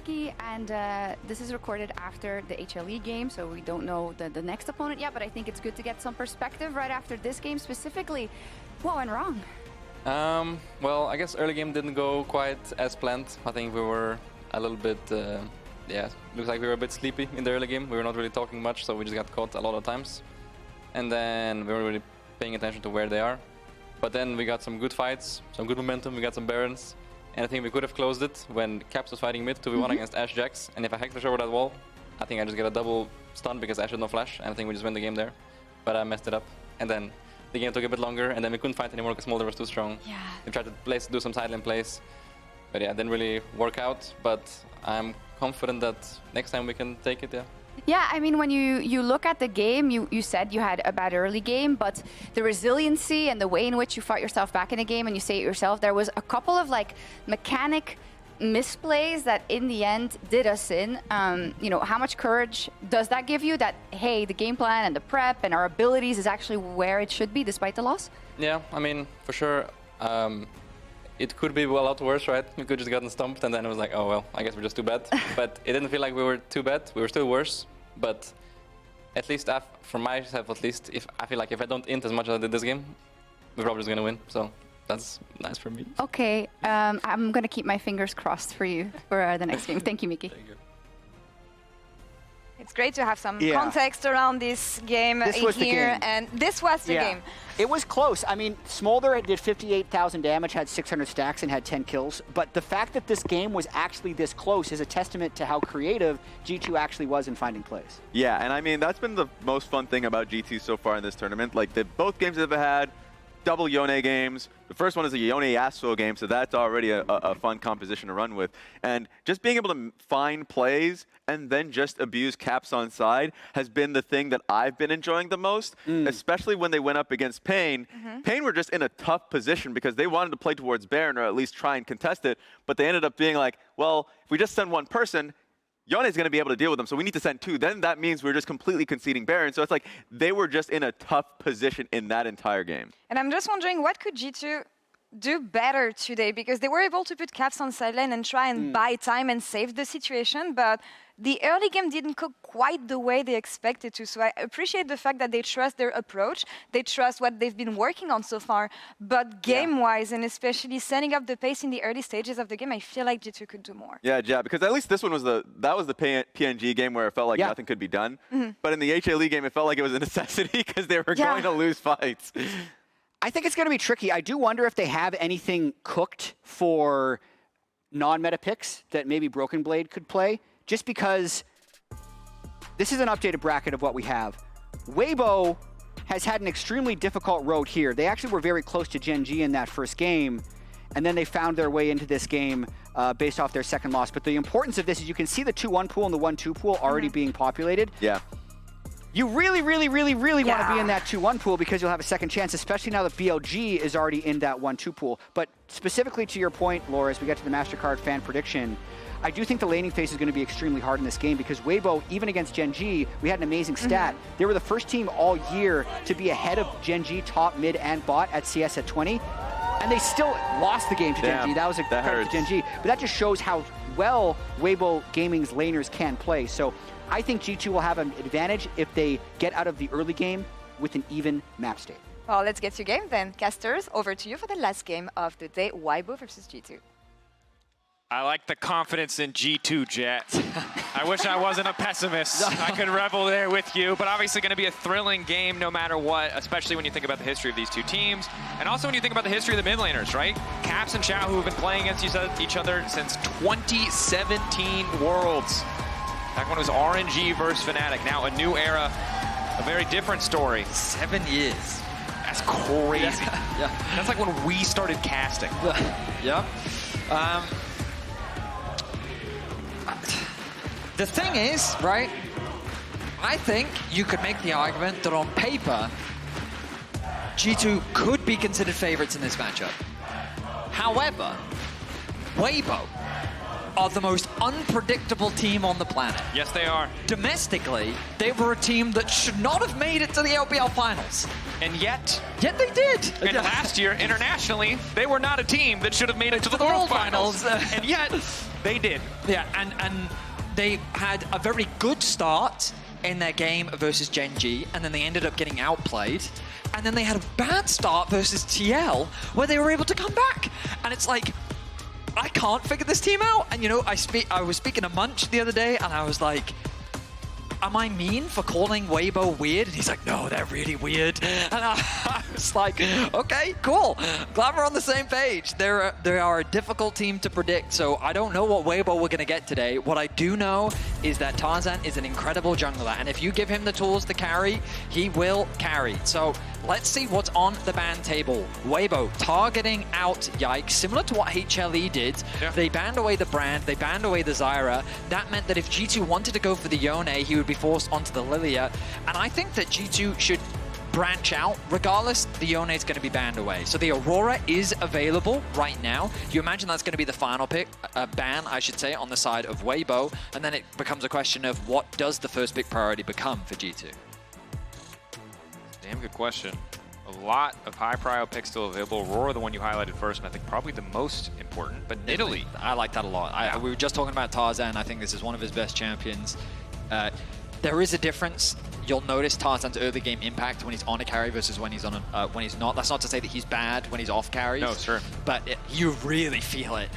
Yike, and this is recorded after the HLE game, so we don't know the next opponent yet, but I think it's good to get some perspective right after this game specifically. What went wrong? Well, I guess early game didn't go quite as planned. I think we were a little bit, looks like we were a bit sleepy in the early game. We were not really talking much, so we just got caught a lot of times. And then we were really paying attention to where they are. But then we got some good fights, some good momentum, we got some Barons. And I think we could have closed it when Caps was fighting mid 2v1 against Ashe Jax. And if I hacked over that wall, I think I just get a double stun because Ashe had no flash. And I think we just win the game there. But I messed it up. And then the game took a bit longer, and then we couldn't fight anymore because Smolder was too strong. Yeah. We tried to do some sideline plays. But yeah, it didn't really work out. But I'm confident that next time we can take it, yeah. Yeah, I mean, when you look at the game, you said you had a bad early game, but the resiliency and the way in which you fought yourself back in a game, and you say it yourself, there was a couple of like mechanic misplays that in the end did us in. You know, how much courage does that give you that, hey, the game plan and the prep and our abilities is actually where it should be despite the loss? Yeah, I mean, for sure. It could be a lot worse, right? We could just gotten stumped and then it was like, oh well, I guess we're just too bad. But it didn't feel like we were too bad. We were still worse. But at least from myself, at least, I feel like if I don't int as much as I did this game, we're probably just gonna win. So that's nice for me. Okay, I'm gonna keep my fingers crossed for you for the next game. Thank you, Mikyx. Thank you. It's great to have some context around this game here, and this was the game. It was close. I mean, Smolder did 58,000 damage, had 600 stacks, and had 10 kills. But the fact that this game was actually this close is a testament to how creative G2 actually was in finding plays. Yeah, and I mean, that's been the most fun thing about G2 so far in this tournament. Like, both games they've had, double Yone games. The first one is a Yone Yasuo game, so that's already a fun composition to run with. And just being able to find plays and then just abuse Caps on side has been the thing that I've been enjoying the most, especially when they went up against Pain. Pain were just in a tough position because they wanted to play towards Baron or at least try and contest it, but they ended up being like, well, if we just send one person, Yone is going to be able to deal with them, so we need to send two. Then that means we're just completely conceding Baron. So it's like they were just in a tough position in that entire game. And I'm just wondering, what could G2 do better today? Because they were able to put Caps on sideline and try and buy time and save the situation, but the early game didn't go quite the way they expected to. So I appreciate the fact that they trust their approach, they trust what they've been working on so far, but game-wise, and especially setting up the pace in the early stages of the game, I feel like G2 could do more. Yeah, because at least this one was the PNG game where it felt like nothing could be done. But in the HLE game, it felt like it was a necessity because they were going to lose fights. I think it's going to be tricky. I do wonder if they have anything cooked for non-meta picks that maybe BrokenBlade could play, just because this is an updated bracket of what we have. Weibo has had an extremely difficult road here. They actually were very close to Gen G in that first game, and then they found their way into this game based off their second loss. But the importance of this is you can see the 2-1 pool and the 1-2 pool already being populated. Yeah. You really want to be in that 2-1 pool because you'll have a second chance, especially now that BLG is already in that 1-2 pool. But specifically to your point, Laura, as we get to the MasterCard fan prediction, I do think the laning phase is going to be extremely hard in this game because Weibo, even against Gen G, we had an amazing stat. They were the first team all year to be ahead of Gen G top, mid, and bot at CS at 20. And they still lost the game to Gen G. That was a credit to Gen G. But that just shows how well Weibo Gaming's laners can play. So I think G2 will have an advantage if they get out of the early game with an even map state. Well, let's get to game then. Casters, over to you for the last game of the day, Weibo versus G2. I like the confidence in G2, Jet. I wish I wasn't a pessimist. I could revel there with you, but obviously going to be a thrilling game no matter what, especially when you think about the history of these two teams. And also when you think about the history of the mid laners, right? Caps and Xiaohu have been playing against each other since 2017 Worlds. Back when it was RNG versus Fnatic. Now a new era, a very different story. 7 years. That's crazy. Yeah. That's like when we started casting. Yeah. The thing is, right, I think you could make the argument that on paper, G2 could be considered favorites in this matchup. However, Weibo are the most unpredictable team on the planet. Yes, they are. Domestically, they were a team that should not have made it to the LPL finals. And yet they did. And last year, internationally, they were not a team that should have made it to the World Finals. And yet, They did. Yeah, and they had a very good start in their game versus Gen G, and then they ended up getting outplayed. And then they had a bad start versus TL, where they were able to come back. And it's like, I can't figure this team out. And you know, I was speaking to Munch the other day, and I was like, am I mean for calling Weibo weird? And he's like, no, they're really weird. And I was like, okay, cool. Glad we're on the same page. They are a difficult team to predict, so I don't know what Weibo we're going to get today. What I do know is that Tarzan is an incredible jungler, and if you give him the tools to carry, he will carry. So let's see what's on the ban table. Weibo targeting out Yike, similar to what HLE did. Yeah. They banned away the Brand, they banned away the Zyra. That meant that if G2 wanted to go for the Yone, he would be forced onto the Lilia. And I think that G2 should branch out. Regardless, the Yone is going to be banned away. So the Aurora is available right now. You imagine that's going to be the final pick, ban, I should say, on the side of Weibo. And then it becomes a question of what does the first pick priority become for G2? Damn good question. A lot of high prio picks still available. Aurora, the one you highlighted first, and I think probably the most important, but Nidalee. I like that a lot. We were just talking about Tarzan. I think this is one of his best champions. There is a difference. You'll notice Tarzan's early game impact when he's on a carry versus when he's on when he's not. That's not to say that he's bad when he's off carries. No, sure. But you really feel it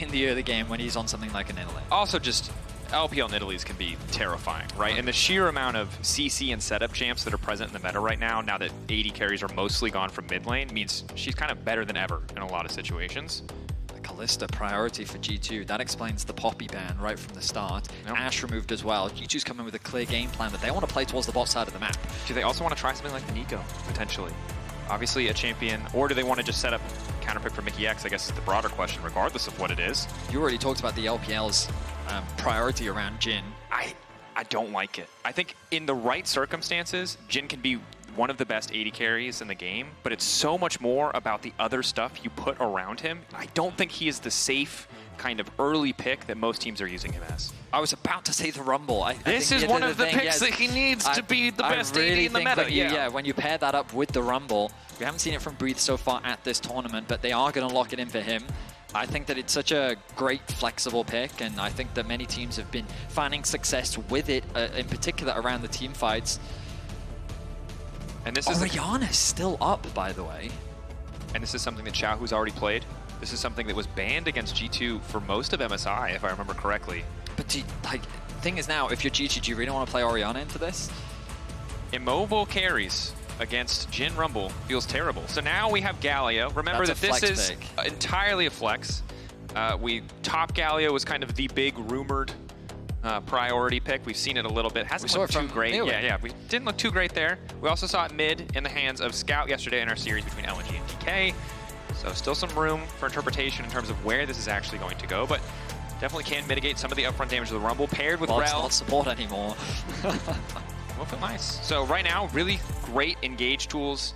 in the early game when he's on something like a Nidalee. Also, just LPL Nidalees can be terrifying, right? And the sheer amount of CC and setup champs that are present in the meta right now that AD carries are mostly gone from mid lane, means she's kind of better than ever in a lot of situations. Kalista priority for G2. That explains the Poppy ban right from the start. Yep. Ashe removed as well. G2's coming with a clear game plan that they want to play towards the bot side of the map. Do they also want to try something like the Nico, potentially? Obviously a champion, or do they want to just set up counterpick for Mikyx, I guess is the broader question, regardless of what it is. You already talked about the LPL's priority around Jhin. I don't like it. I think in the right circumstances, Jhin can be one of the best AD carries in the game, but it's so much more about the other stuff you put around him. I don't think he is the safe kind of early pick that most teams are using him as. I was about to say the Rumble. This is one of the picks that he needs to be the best AD in the meta. When you pair that up with the Rumble, we haven't seen it from Breathe so far at this tournament, but they are going to lock it in for him. I think that it's such a great, flexible pick, and I think that many teams have been finding success with it, in particular around the team fights. And this is Orianna's still up, by the way. And this is something that Xiaohu's already played. This is something that was banned against G2 for most of MSI, if I remember correctly. But thing is now, if you're G2, do you really want to play Orianna into this? Immobile carries against Jhin Rumble feels terrible. So now we have Galio. Remember that this is entirely a flex. Top Galio was kind of the big rumored priority pick. We've seen it a little bit. Hasn't looked too great. Yeah, we didn't look too great there. We also saw it mid in the hands of Scout yesterday in our series between LNG and DK. So still some room for interpretation in terms of where this is actually going to go, but definitely can mitigate some of the upfront damage of the Rumble paired with Rell. It's not support anymore. Will feel nice. So right now, really great engage tools.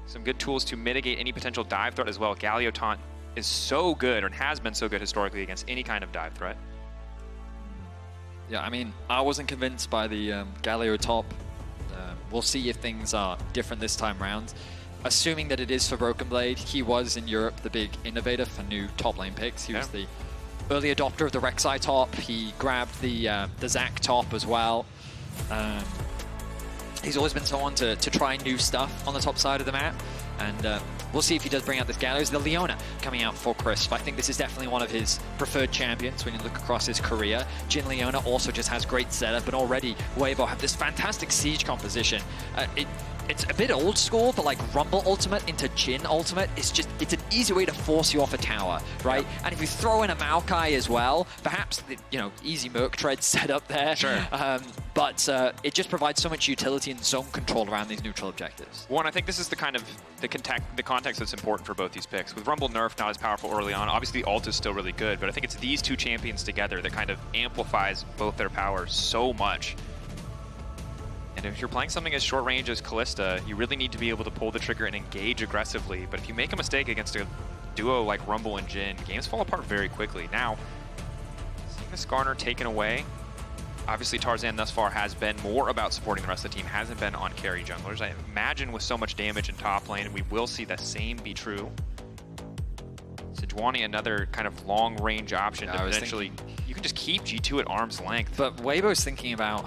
Some good tools to mitigate any potential dive threat as well. Galio taunt is so good, or has been so good historically against any kind of dive threat. Yeah, I mean, I wasn't convinced by the Galio top. We'll see if things are different this time round. Assuming that it is for BrokenBlade, he was in Europe the big innovator for new top lane picks. He was the early adopter of the Rek'Sai top. He grabbed the Zac top as well. He's always been someone to try new stuff on the top side of the map. And we'll see if he does bring out this Galio. There's the Leona coming out for Crisp. I think this is definitely one of his preferred champions when you look across his career. Jhin Leona also just has great setup, and already Weibo have this fantastic siege composition. It's a bit old school, but like Rumble Ultimate into Jhin Ultimate, it's an easy way to force you off a tower, right? Yep. And if you throw in a Maokai as well, perhaps, easy Merc Tread set up there. Sure. But it just provides so much utility and zone control around these neutral objectives. One, I think this is the kind of the context that's important for both these picks. With Rumble nerf not as powerful early on, obviously the ult is still really good, but I think it's these two champions together that kind of amplifies both their powers so much. And if you're playing something as short range as Kalista, you really need to be able to pull the trigger and engage aggressively. But if you make a mistake against a duo like Rumble and Jhin, games fall apart very quickly. Now, seeing the Skarner taken away, obviously Tarzan thus far has been more about supporting the rest of the team, hasn't been on carry junglers. I imagine with so much damage in top lane, we will see the same be true. Sejuani another kind of long-range option Yeah, to I was potentially... You can just keep G2 at arm's length. But Weibo's thinking about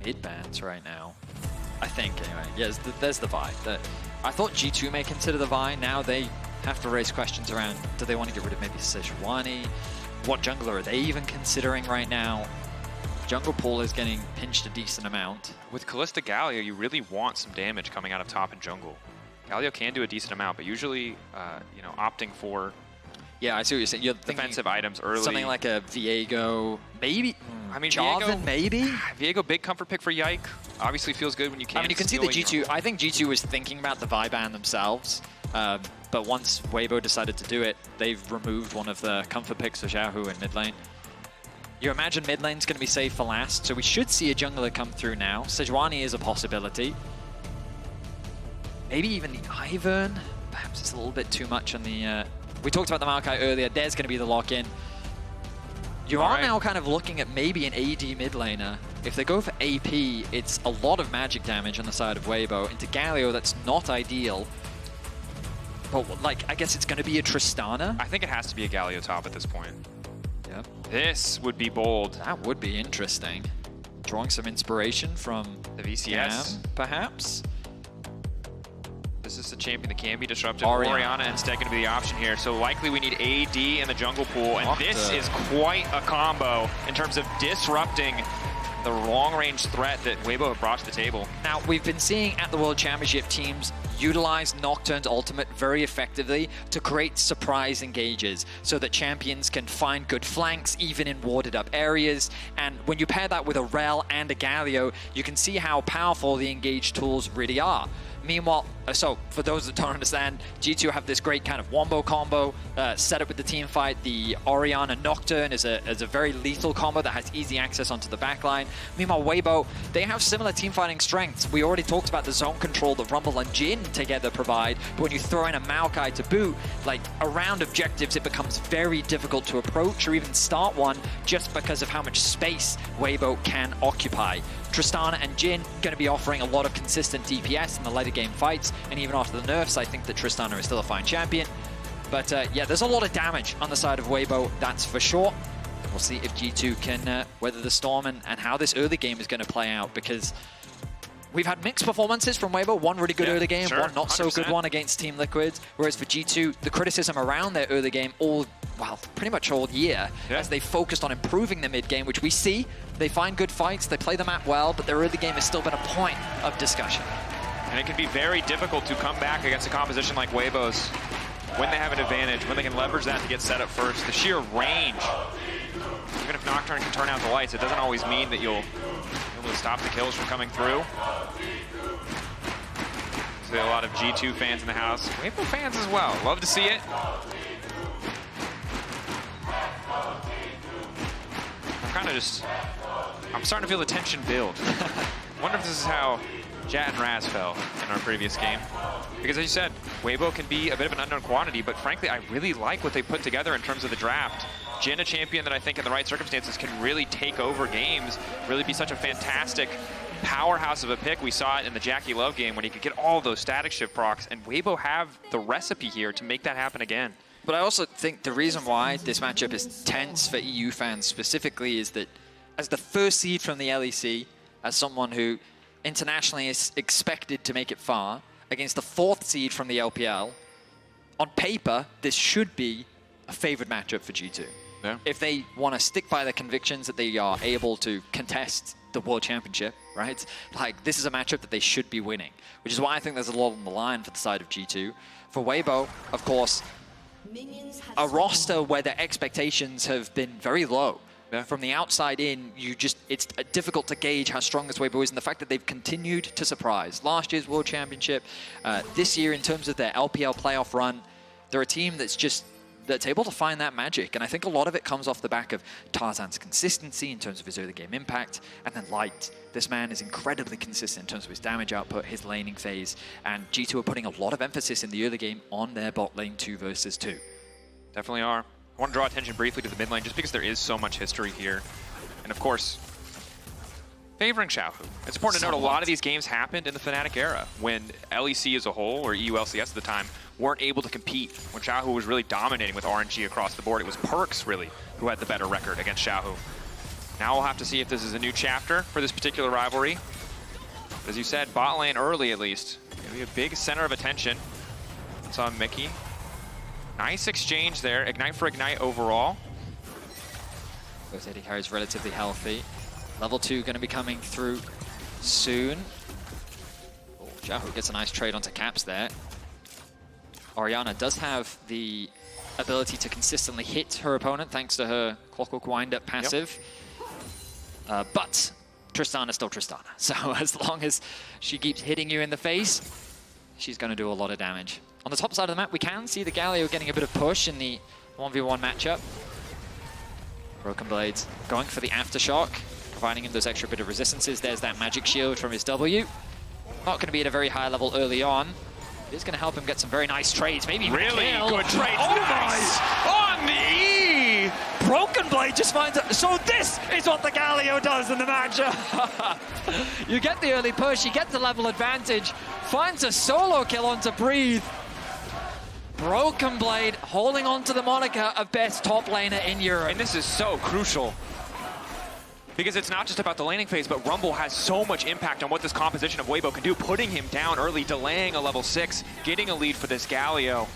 mid bans right now. I think, anyway. Yeah, there's the Vi. I thought G2 may consider the Vi. Now they have to raise questions around, do they want to get rid of maybe Sejuani? What jungler are they even considering right now? Jungle pool is getting pinched a decent amount. With Kalista Galio, you really want some damage coming out of top and jungle. Galio can do a decent amount, but usually, you know, opting for Yeah, I see what you're saying. You're thinking defensive items early. something like a Viego, maybe. I mean, Jarvan, Viego, maybe. Viego, big comfort pick for Yike. Obviously feels good when you can. I mean, you can see the G2. I think G2 was thinking about the Vi ban themselves, but once Weibo decided to do it, they've removed one of the comfort picks for Xiaohu in mid lane. You imagine mid lane's going to be saved for last, so we should see a jungler come through now. Sejuani is a possibility. Maybe even the Ivern. Perhaps it's a little bit too much on the... we talked about the Maokai earlier. There's going to be the lock-in. You are now kind of looking at maybe an AD mid laner. If they go for AP, it's a lot of magic damage on the side of Weibo. Into Galio, that's not ideal. But, like, I guess it's going to be a Tristana. I think it has to be a Galio top at this point. Yep. This would be bold. That would be interesting. Drawing some inspiration from The VCS. Gam, perhaps. This is a champion that can be disrupted. Orianna. Orianna instead going to be the option here. So likely we need AD in the jungle pool. And Nocturne. this is quite a combo in terms of disrupting the long-range threat that Weibo have brought to the table. Now, we've been seeing at the World Championship teams utilize Nocturne's ultimate very effectively to create surprise engages so that champions can find good flanks even in warded up areas. And when you pair that with a Rell and a Galio, you can see how powerful the engage tools really are. Meanwhile, so for those that don't understand, G2 have this great kind of wombo combo set up with the team fight. The Orianna Nocturne is a very lethal combo that has easy access onto the backline. Meanwhile, Weibo, they have similar team fighting strengths. We already talked about the zone control that Rumble and Jhin together provide, but when you throw in a Maokai to boot, like around objectives, it becomes very difficult to approach or even start one just because of how much space Weibo can occupy. Tristana and Jhin going to be offering a lot of consistent DPS in the later game fights, and even after the nerfs, I think that Tristana is still a fine champion. But yeah, there's a lot of damage on the side of Weibo, that's for sure. We'll see if G2 can weather the storm and how this early game is going to play out, because we've had mixed performances from Weibo. One really good early game, one not so good one against Team Liquid. Whereas for G2, the criticism around their early game pretty much all year, as they focused on improving the mid game, which we see. They find good fights, they play the map well, but their early game has still been a point of discussion. And it can be very difficult to come back against a composition like Weibo's when they have an advantage, when they can leverage that to get set up first. The sheer range. Even if Nocturne can turn out the lights, it doesn't always mean that you'll be able to stop the kills from coming through. See a lot of G2 fans in the house. Weibo fans as well. Love to see it. I'm starting to feel the tension build. Wonder if this is how Jat and Raz fell in our previous game. Because as you said, Weibo can be a bit of an unknown quantity, but frankly, I really like what they put together in terms of the draft. Jhin, a champion that I think in the right circumstances can really take over games, really be such a fantastic powerhouse of a pick. We saw it in the Jackie Love game when he could get all those static shift procs, and Weibo have the recipe here to make that happen again. But I also think the reason why this matchup is tense for EU fans specifically is that as the first seed from the LEC, as someone who internationally is expected to make it far, against the 4th seed from the LPL, on paper, this should be a favored matchup for G2. Yeah. If they want to stick by their convictions that they are able to contest the World Championship, right? Like, this is a matchup that they should be winning, which is why I think there's a lot on the line for the side of G2. For Weibo, of course, a roster where their expectations have been very low. From the outside in, it's difficult to gauge how strong this Weibo is, and the fact that they've continued to surprise. Last year's World Championship, this year in terms of their LPL playoff run, they're a team that's able to find that magic, and I think a lot of it comes off the back of Tarzan's consistency in terms of his early game impact, and then Light. This man is incredibly consistent in terms of his damage output, his laning phase, and G2 are putting a lot of emphasis in the early game on their bot lane 2 versus 2. Definitely are. I want to draw attention briefly to the mid lane just because there is so much history here. And of course, favoring Xiaohu. It's important to note a lot of these games happened in the Fnatic era when LEC as a whole, or EU LCS at the time, weren't able to compete. When Xiaohu was really dominating with RNG across the board, it was Perkz really who had the better record against Xiaohu. Now we'll have to see if this is a new chapter for this particular rivalry. As you said, bot lane early at least. Gonna be a big center of attention. It's on Mikyx. Nice exchange there. Ignite for Ignite overall. Both AD carries relatively healthy. Level 2 going to be coming through soon. Oh, Xiaohu gets a nice trade onto Caps there. Orianna does have the ability to consistently hit her opponent thanks to her Clockwork Wind-Up passive. Yep. But Tristana is still Tristana. So as long as she keeps hitting you in the face, she's going to do a lot of damage. On the top side of the map, we can see the Galio getting a bit of push in the 1v1 matchup. BrokenBlade going for the Aftershock, providing him those extra bit of resistances. There's that magic shield from his W. Not going to be at a very high level early on. It is going to help him get some very nice trades. Maybe even really a kill. Good trades. Oh Nice! On the E! BrokenBlade just finds it. So this is what the Galio does in the matchup. You get the early push, you get the level advantage, finds a solo kill onto Breathe. BrokenBlade holding on to the moniker of best top laner in Europe. And this is so crucial. Because it's not just about the laning phase, but Rumble has so much impact on what this composition of Weibo can do, putting him down early, delaying a level 6, getting a lead for this Galio.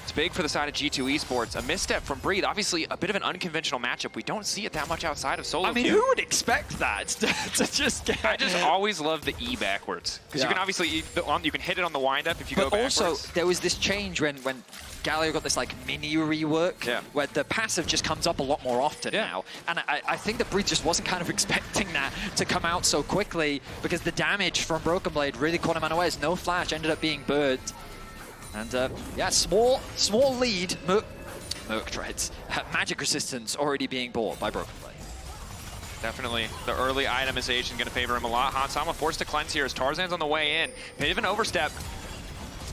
It's big for the side of G2 Esports. A misstep from Breathe, obviously a bit of an unconventional matchup. We don't see it that much outside of solo. I mean, queue. who would expect that to just get... I just always love the E backwards. Because you can obviously, you can hit it on the wind-up if you go backwards. But also, there was this change when Galio got this like mini rework where the passive just comes up a lot more often now. And I think that Breathe just wasn't kind of expecting that to come out so quickly because the damage from BrokenBlade really caught him unawares. No flash, ended up being burnt. And yeah, small lead. Merc treads. Magic resistance already being bought by BrokenBlade. Definitely. The early itemization going to favor him a lot. Hansama forced to cleanse here as Tarzan's on the way in. Bit of an overstep.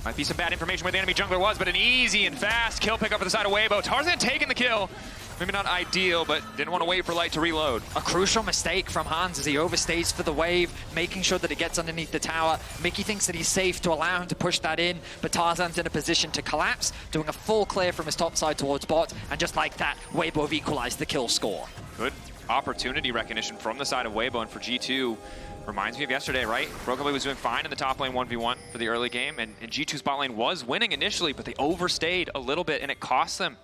Might be some bad information where the enemy jungler was, but an easy and fast kill pick up at the side of Weibo. Tarzan taking the kill. Maybe not ideal, but didn't want to wait for Light to reload. A crucial mistake from Hans as he overstays for the wave, making sure that it gets underneath the tower. Mikyx thinks that he's safe to allow him to push that in, but Tarzan's in a position to collapse, doing a full clear from his top side towards bot, and just like that, Weibo have equalized the kill score. Good opportunity recognition from the side of Weibo, and for G2, reminds me of yesterday, right? BrokenBlade was doing fine in the top lane 1v1 for the early game, and G2's bot lane was winning initially, but they overstayed a little bit, and it cost them.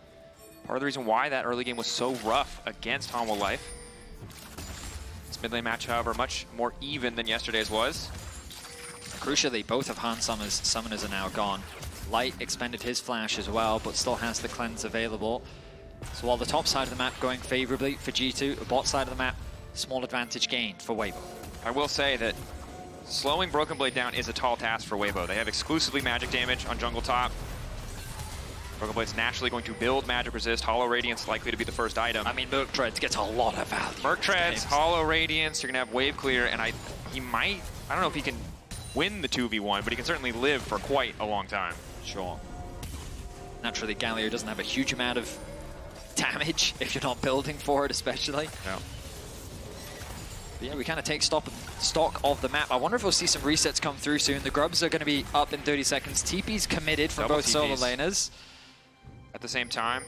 Part of the reason why that early game was so rough against Hanwha Life. This mid lane match, however, much more even than yesterday's was. Crucially, both of Hansama's summoners are now gone. Light expended his flash as well, but still has the cleanse available. So while the top side of the map going favorably for G2, the bot side of the map, small advantage gained for Weibo. I will say that slowing BrokenBlade down is a tall task for Weibo. They have exclusively magic damage on jungle top. BrokenBlade's naturally going to build magic resist. Hollow Radiance likely to be the first item. I mean, Merc Treads gets a lot of value. Merc Treads, Hollow Radiance, you're going to have wave clear, and he might, I don't know if he can win the 2v1, but he can certainly live for quite a long time. Sure. Naturally, Galio doesn't have a huge amount of damage if you're not building for it, especially. No. But yeah, we kind of take stock of the map. I wonder if we'll see some resets come through soon. The Grubs are going to be up in 30 seconds. TP's committed from both solo laners. At the same time,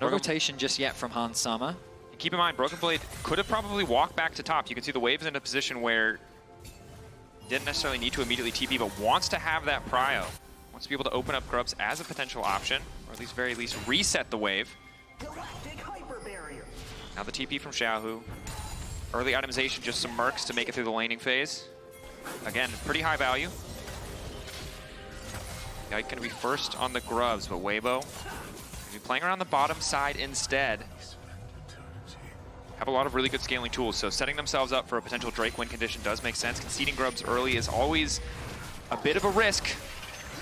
no rotation just yet from Hansama. And keep in mind, BrokenBlade could have probably walked back to top. You can see the wave's in a position where didn't necessarily need to immediately TP, but wants to have that prio. Wants to be able to open up Grubs as a potential option, or at least very least reset the wave. Now the TP from Xiaohu. Early itemization, just some mercs to make it through the laning phase. Again, pretty high value. Yike going to be first on the Grubs, but Weibo going to be playing around the bottom side instead. Have a lot of really good scaling tools, so setting themselves up for a potential Drake win condition does make sense. Conceding Grubs early is always a bit of a risk.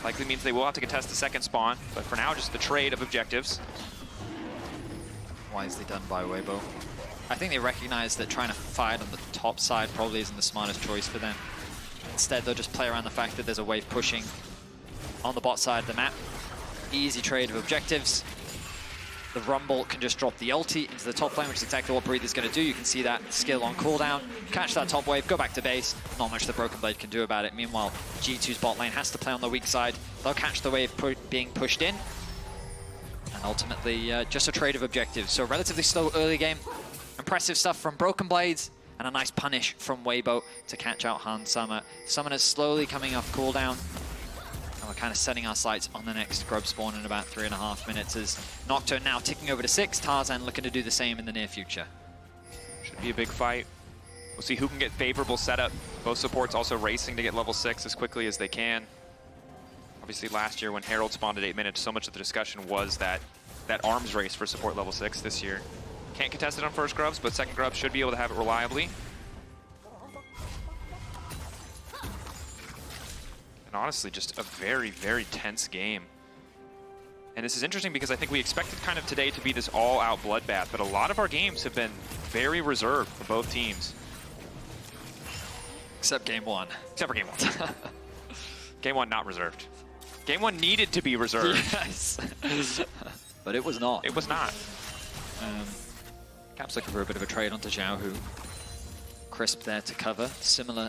Likely means they will have to contest the second spawn, but for now, just the trade of objectives. Wisely done by Weibo. I think they recognize that trying to fight on the top side probably isn't the smartest choice for them. Instead, they'll just play around the fact that there's a wave pushing on the bot side of the map. Easy trade of objectives. The Rumble can just drop the ulti into the top lane, which is exactly what Breather's going to do. You can see that skill on cooldown, catch that top wave, go back to base. Not much the BrokenBlade can do about it. Meanwhile, G2's bot lane has to play on the weak side. They'll catch the wave being pushed in. And ultimately, just a trade of objectives. So relatively slow early game. Impressive stuff from BrokenBlade. And a nice punish from Weibo to catch out Hansama. Summoners slowly coming off cooldown. And we're kind of setting our sights on the next grub spawn in about 3.5 minutes as Nocturne now ticking over to 6. Tarzan looking to do the same in the near future. Should be a big fight. We'll see who can get favorable setup. Both supports also racing to get level 6 as quickly as they can. Obviously last year when Herald spawned at 8 minutes, so much of the discussion was that arms race for support level 6 this year. Can't contest it on first grubs, but second grubs should be able to have it reliably. And honestly, just a very, very tense game. And this is interesting because I think we expected kind of today to be this all-out bloodbath, but a lot of our games have been very reserved for both teams. Except game 1. Except for game 1. Game 1 not reserved. Game 1 needed to be reserved. Yes. But it was not. It was not. Cap's looking for a bit of a trade onto Xiaohu. Crisp there to cover. Similar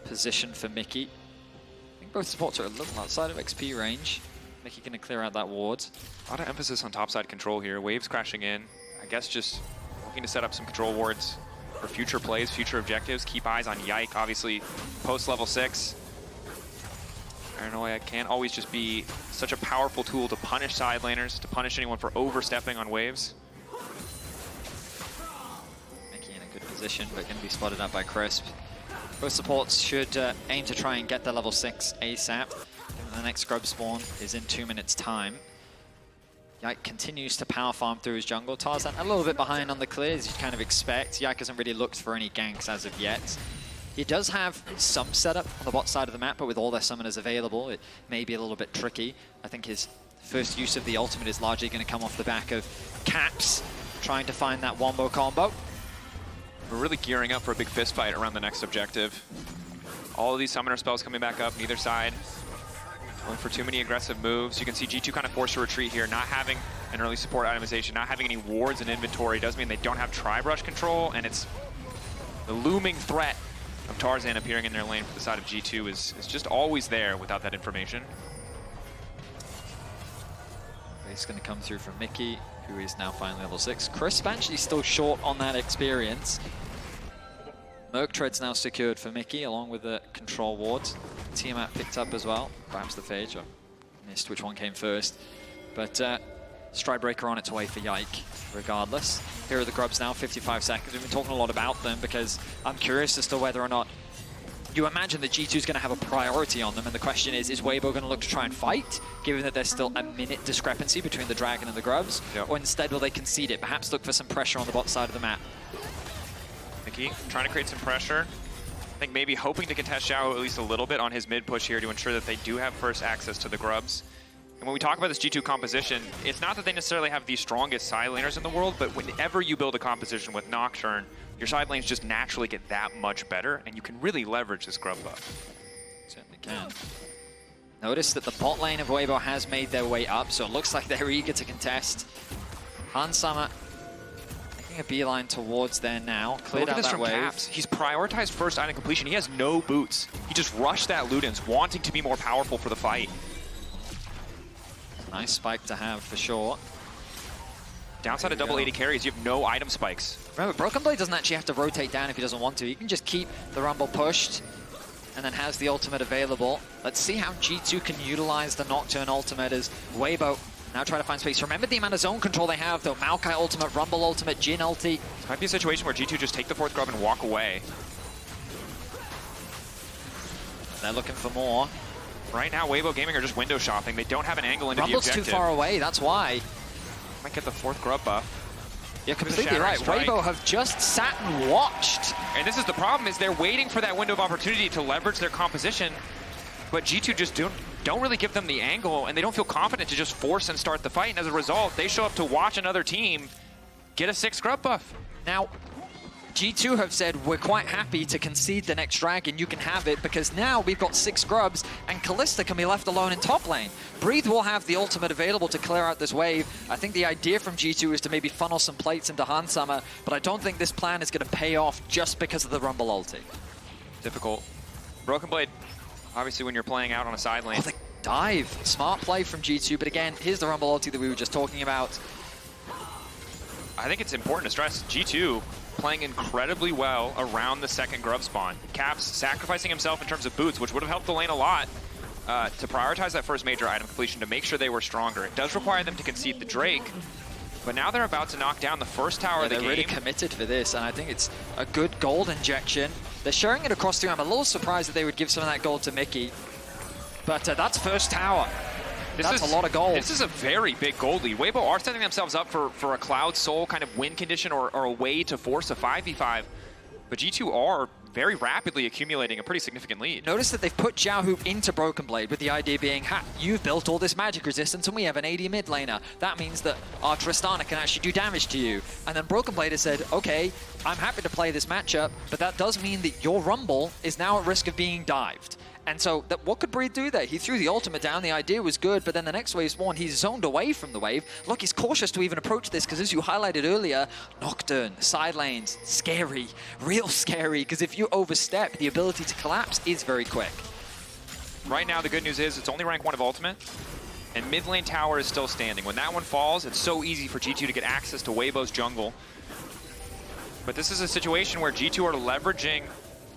position for Mikyx. I think both supports are a little outside of XP range. Mikyx going to clear out that ward. A lot of emphasis on topside control here. Waves crashing in. I guess just looking to set up some control wards for future plays, future objectives. Keep eyes on Yike, obviously post level 6. Paranoia can't always just be such a powerful tool to punish side laners, to punish anyone for overstepping on waves. Position, but going to be spotted up by Crisp. Both supports should aim to try and get their level 6 ASAP. And the next scrub spawn is in 2 minutes' time. Yike continues to power farm through his jungle. Tarzan a little bit behind on the clear, as you'd kind of expect. Yike hasn't really looked for any ganks as of yet. He does have some setup on the bot side of the map, but with all their summoners available, it may be a little bit tricky. I think his first use of the ultimate is largely going to come off the back of Caps trying to find that wombo combo. We're really gearing up for a big fist fight around the next objective. All of these summoner spells coming back up, neither side. Going for too many aggressive moves. You can see G2 kind of forced to retreat here, not having an early support itemization, not having any wards in inventory does mean they don't have tri-brush control, and it's the looming threat of Tarzan appearing in their lane for the side of G2 is just always there without that information. He's going to come through from Mikyx, who is now finally level 6. Crisp actually still short on that experience. Merc Tread's now secured for Mikyx, along with the control wards. Tiamat picked up as well. Perhaps the Phage, or missed which one came first. But Stridebreaker on its way for Yike, regardless. Here are the grubs now, 55 seconds. We've been talking a lot about them because I'm curious as to whether or not you imagine that G2 is going to have a priority on them, and the question is Weibo going to look to try and fight, given that there's still a minute discrepancy between the Dragon and the Grubs, or instead will they concede it, perhaps look for some pressure on the bot side of the map? Mikyx trying to create some pressure. I think maybe hoping to contest Xiaohu at least a little bit on his mid push here to ensure that they do have first access to the Grubs. And when we talk about this G2 composition, it's not that they necessarily have the strongest side laners in the world, but whenever you build a composition with Nocturne, your side lanes just naturally get that much better, and you can really leverage this grub buff. Certainly can. Notice that the bot lane of Weibo has made their way up, so it looks like they're eager to contest. Hansama making a beeline towards there now. Cleared out that wave. Caps. He's prioritized first item completion. He has no boots. He just rushed that Ludens, wanting to be more powerful for the fight. Nice spike to have for sure. Downside of double AD carries, you have no item spikes. Remember, BrokenBlade doesn't actually have to rotate down if he doesn't want to. He can just keep the Rumble pushed and then has the ultimate available. Let's see how G2 can utilize the Nocturne ultimate as Weibo now try to find space. Remember the amount of zone control they have, though. Maokai ultimate, Rumble ultimate, Jhin ulti. This might be a situation where G2 just take the 4th grub and walk away. They're looking for more. Right now, Weibo Gaming are just window shopping. They don't have an angle into Rumble's the objective. too far away, that's why. Might get the 4th grub buff. You're completely right. Weibo have just sat and watched. And this is the problem, is they're waiting for that window of opportunity to leverage their composition, but G2 just don't really give them the angle, and they don't feel confident to just force and start the fight, and as a result, they show up to watch another team get a 6th grub buff. Now, G2 have said, we're quite happy to concede the next dragon, you can have it, because now we've got 6 grubs, and Kalista can be left alone in top lane. Breathe will have the ultimate available to clear out this wave. I think the idea from G2 is to maybe funnel some plates into Hansama, but I don't think this plan is going to pay off just because of the Rumble ulti. Difficult. BrokenBlade, obviously when you're playing out on a side lane. Oh, the dive. Smart play from G2, but again, here's the Rumble ulti that we were just talking about. I think it's important to stress, G2 playing incredibly well around the second grub spawn. Caps sacrificing himself in terms of boots, which would have helped the lane a lot to prioritize that first major item completion to make sure they were stronger. It does require them to concede the Drake, but now they're about to knock down the first tower of the game. They're really committed for this, and I think it's a good gold injection. They're sharing it across the room. I'm a little surprised that they would give some of that gold to Mikyx, but that's first tower. That's a lot of gold. This is a very big gold lead. Weibo are setting themselves up for a Cloud Soul kind of win condition or a way to force a 5v5. But G2 are very rapidly accumulating a pretty significant lead. Notice that they've put Xiaohu into BrokenBlade with the idea being, ha, you've built all this magic resistance and we have an AD mid laner. That means that our Tristana can actually do damage to you. And then BrokenBlade has said, okay, I'm happy to play this matchup, but that does mean that your Rumble is now at risk of being dived. And so, what could Breathe do there? He threw the ultimate down, the idea was good, but then the next wave spawned, he's zoned away from the wave. Look, he's cautious to even approach this, because as you highlighted earlier, Nocturne, side lanes, scary, real scary, because if you overstep, the ability to collapse is very quick. Right now, the good news is it's only rank 1 of ultimate, and mid lane tower is still standing. When that one falls, it's so easy for G2 to get access to Weibo's jungle. But this is a situation where G2 are leveraging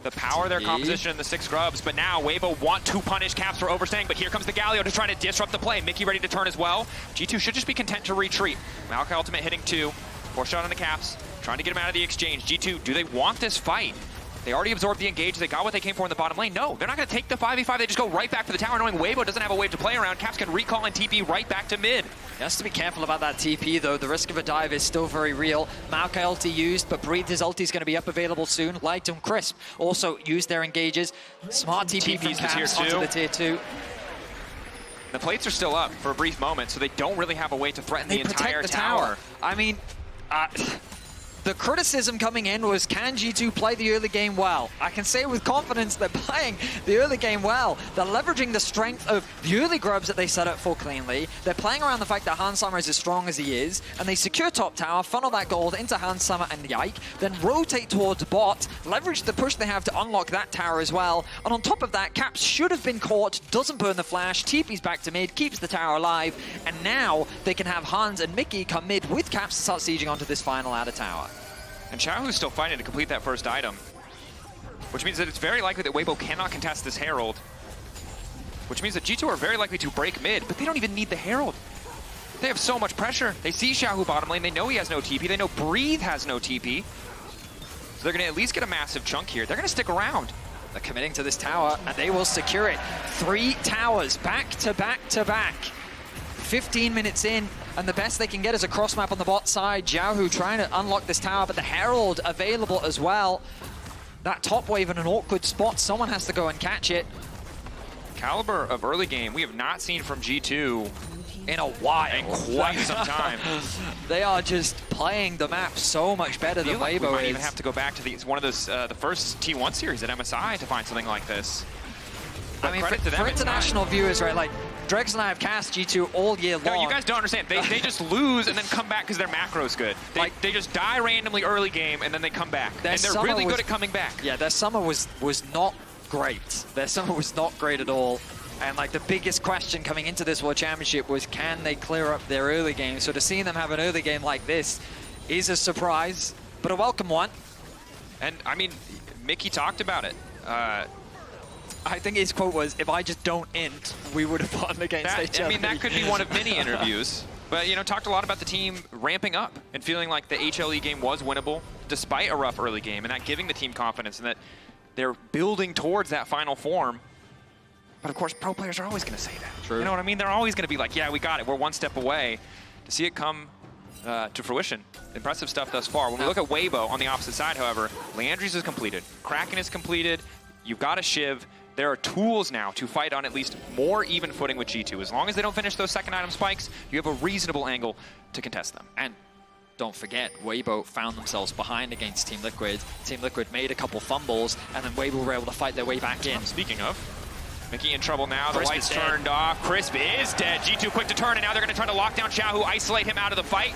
the power of their composition in the 6 grubs, but now Weibo want to punish Caps for overstaying, but here comes the Galio to try to disrupt the play. Mikyx ready to turn as well. G2 should just be content to retreat. Maokai ultimate hitting 2, 4-shot on the Caps, trying to get him out of the exchange. G2, do they want this fight? They already absorbed the engage, they got what they came for in the bottom lane. No, they're not gonna take the 5v5, they just go right back for the tower, knowing Weibo doesn't have a wave to play around. Caps can recall and TP right back to mid. He has to be careful about that TP though, the risk of a dive is still very real. Maokai ulti used, but Breathe, his ulti is going to be up available soon. Light and Crisp also used their engages. Smart TP from Caps onto the tier 2. The plates are still up for a brief moment, so they don't really have a way to threaten the entire tower. I mean, the criticism coming in was, can G2 play the early game well? I can say with confidence they're playing the early game well. They're leveraging the strength of the early grubs that they set up for cleanly. They're playing around the fact that Hansama is as strong as he is, and they secure top tower, funnel that gold into Hansama and Yike, then rotate towards bot, leverage the push they have to unlock that tower as well. And on top of that, Caps should have been caught, doesn't burn the flash, TP's back to mid, keeps the tower alive, and now they can have Hans and Mikyx come mid with Caps to start sieging onto this final outer tower. And Xiaohu's still fighting to complete that first item, which means that it's very likely that Weibo cannot contest this Herald, which means that G2 are very likely to break mid, but they don't even need the Herald. They have so much pressure. They see Xiaohu bottom lane, they know he has no TP, they know Breathe has no TP, so they're gonna at least get a massive chunk here. They're gonna stick around. They're committing to this tower, and they will secure it. 3 towers, back to back to back. 15 minutes in, and the best they can get is a cross map on the bot side. Xiaohu trying to unlock this tower, but the Herald available as well. That top wave in an awkward spot, someone has to go and catch it. Caliber of early game we have not seen from G2 in a while. In quite some time. They are just playing the map so much better than Weibo is. We might even have to go back to one of those the first T1 series at MSI to find something like this. But I mean, for international viewers, right, like, Dregs and I have cast G2 all year long. No, you guys don't understand. They just lose and then come back because their macro's good. They just die randomly early game and then they come back. And they're really good at coming back. Yeah, their summer was not great. Their summer was not great at all. And like the biggest question coming into this World Championship was, can they clear up their early game? So to see them have an early game like this is a surprise, but a welcome one. And I mean, Mikyx talked about it. I think his quote was, if I just don't int, we would have won against each other. I mean, that could be one of many interviews. But, you know, talked a lot about the team ramping up and feeling like the HLE game was winnable despite a rough early game, and that giving the team confidence and that they're building towards that final form. But, of course, pro players are always going to say that. True. You know what I mean? They're always going to be like, yeah, we got it. We're one step away. To see it come to fruition. Impressive stuff thus far. When we look at Weibo on the opposite side, however, Leandri's is completed. Kraken is completed. You've got a Shiv. There are tools now to fight on at least more even footing with G2. As long as they don't finish those second item spikes, you have a reasonable angle to contest them. And don't forget, Weibo found themselves behind against Team Liquid. Team Liquid made a couple fumbles, and then Weibo were able to fight their way back in. Speaking of, Mikyx in trouble now. The Crisp light's is dead. turned off. Crisp is dead. G2 quick to turn, and now they're going to try to lock down Xiaohu, isolate him out of the fight.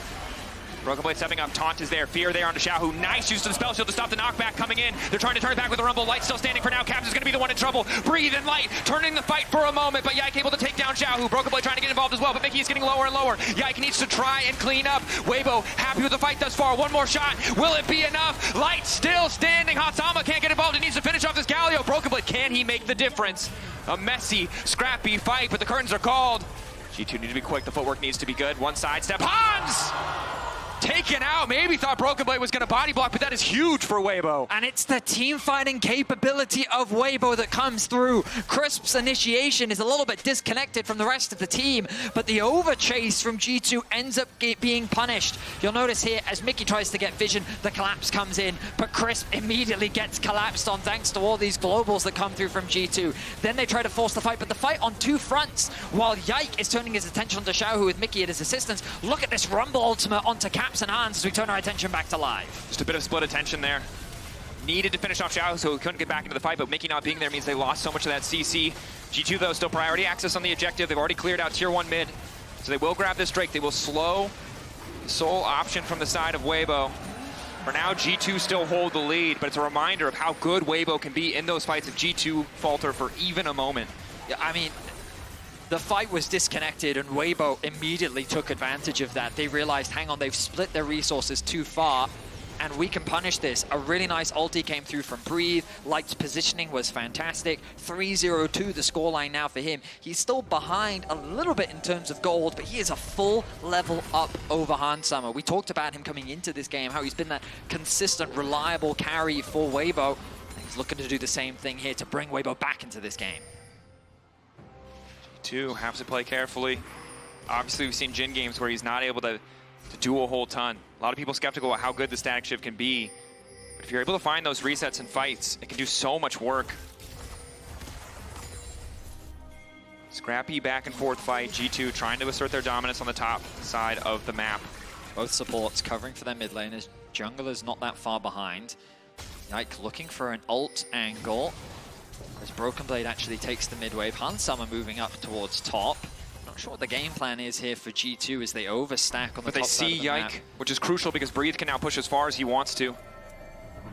BrokenBlade stepping up. Taunt is there. Fear there onto Xiaohu. Nice use of the spell shield to stop the knockback coming in. They're trying to turn it back with a rumble. Light still standing for now. Caps is going to be the one in trouble. Breathe and Light turning the fight for a moment, but Yike able to take down Xiaohu. BrokenBlade trying to get involved as well, but Mikyx is getting lower and lower. Yike needs to try and clean up. Weibo happy with the fight thus far. One more shot. Will it be enough? Light still standing. Hatsama can't get involved. He needs to finish off this Galio. BrokenBlade, can he make the difference? A messy, scrappy fight, but the curtains are called. G2 need to be quick. The footwork needs to be good. One side step. Hans! Taken out. Maybe thought BrokenBlade was going to body block, but that is huge for Weibo. And it's the team fighting capability of Weibo that comes through. Crisp's initiation is a little bit disconnected from the rest of the team, but the overchase from G2 ends up being punished. You'll notice here, as Mikyx tries to get vision, the collapse comes in, but Crisp immediately gets collapsed on thanks to all these globals that come through from G2. Then they try to force the fight, but the fight on two fronts, while Yike is turning his attention to Xiaohu with Mikyx at his assistance. Look at this Rumble ultimate onto Caps and Hans as we turn our attention back to live. Just a bit of split attention there. Needed to finish off Xiaohu, so he couldn't get back into the fight, but Mikyx not being there means they lost so much of that CC. G2, though, still priority access on the objective. They've already cleared out tier 1 mid, so they will grab this Drake. They will slow the sole option from the side of Weibo. For now, G2 still hold the lead, but it's a reminder of how good Weibo can be in those fights if G2 falter for even a moment. Yeah, I mean, the fight was disconnected, and Weibo immediately took advantage of that. They realized, hang on, they've split their resources too far, and we can punish this. A really nice ulti came through from Breathe. Light's positioning was fantastic. 3-0-2 the scoreline now for him. He's still behind a little bit in terms of gold, but he is a full level up over Hansama. We talked about him coming into this game, how he's been that consistent, reliable carry for Weibo. He's looking to do the same thing here to bring Weibo back into this game. G2 have to play carefully. Obviously, we've seen Jhin games where he's not able to do a whole ton. A lot of people skeptical about how good the static shift can be. But if you're able to find those resets and fights, it can do so much work. Scrappy back and forth fight. G2 trying to assert their dominance on the top side of the map. Both supports covering for their mid laners. Jungler's not that far behind. Yike looking for an ult angle. As BrokenBlade actually takes the mid wave. Hansama moving up towards top. Not sure what the game plan is here for G2 as they overstack on the top side of the map. But they see Yike, which is crucial because Breathe can now push as far as he wants to.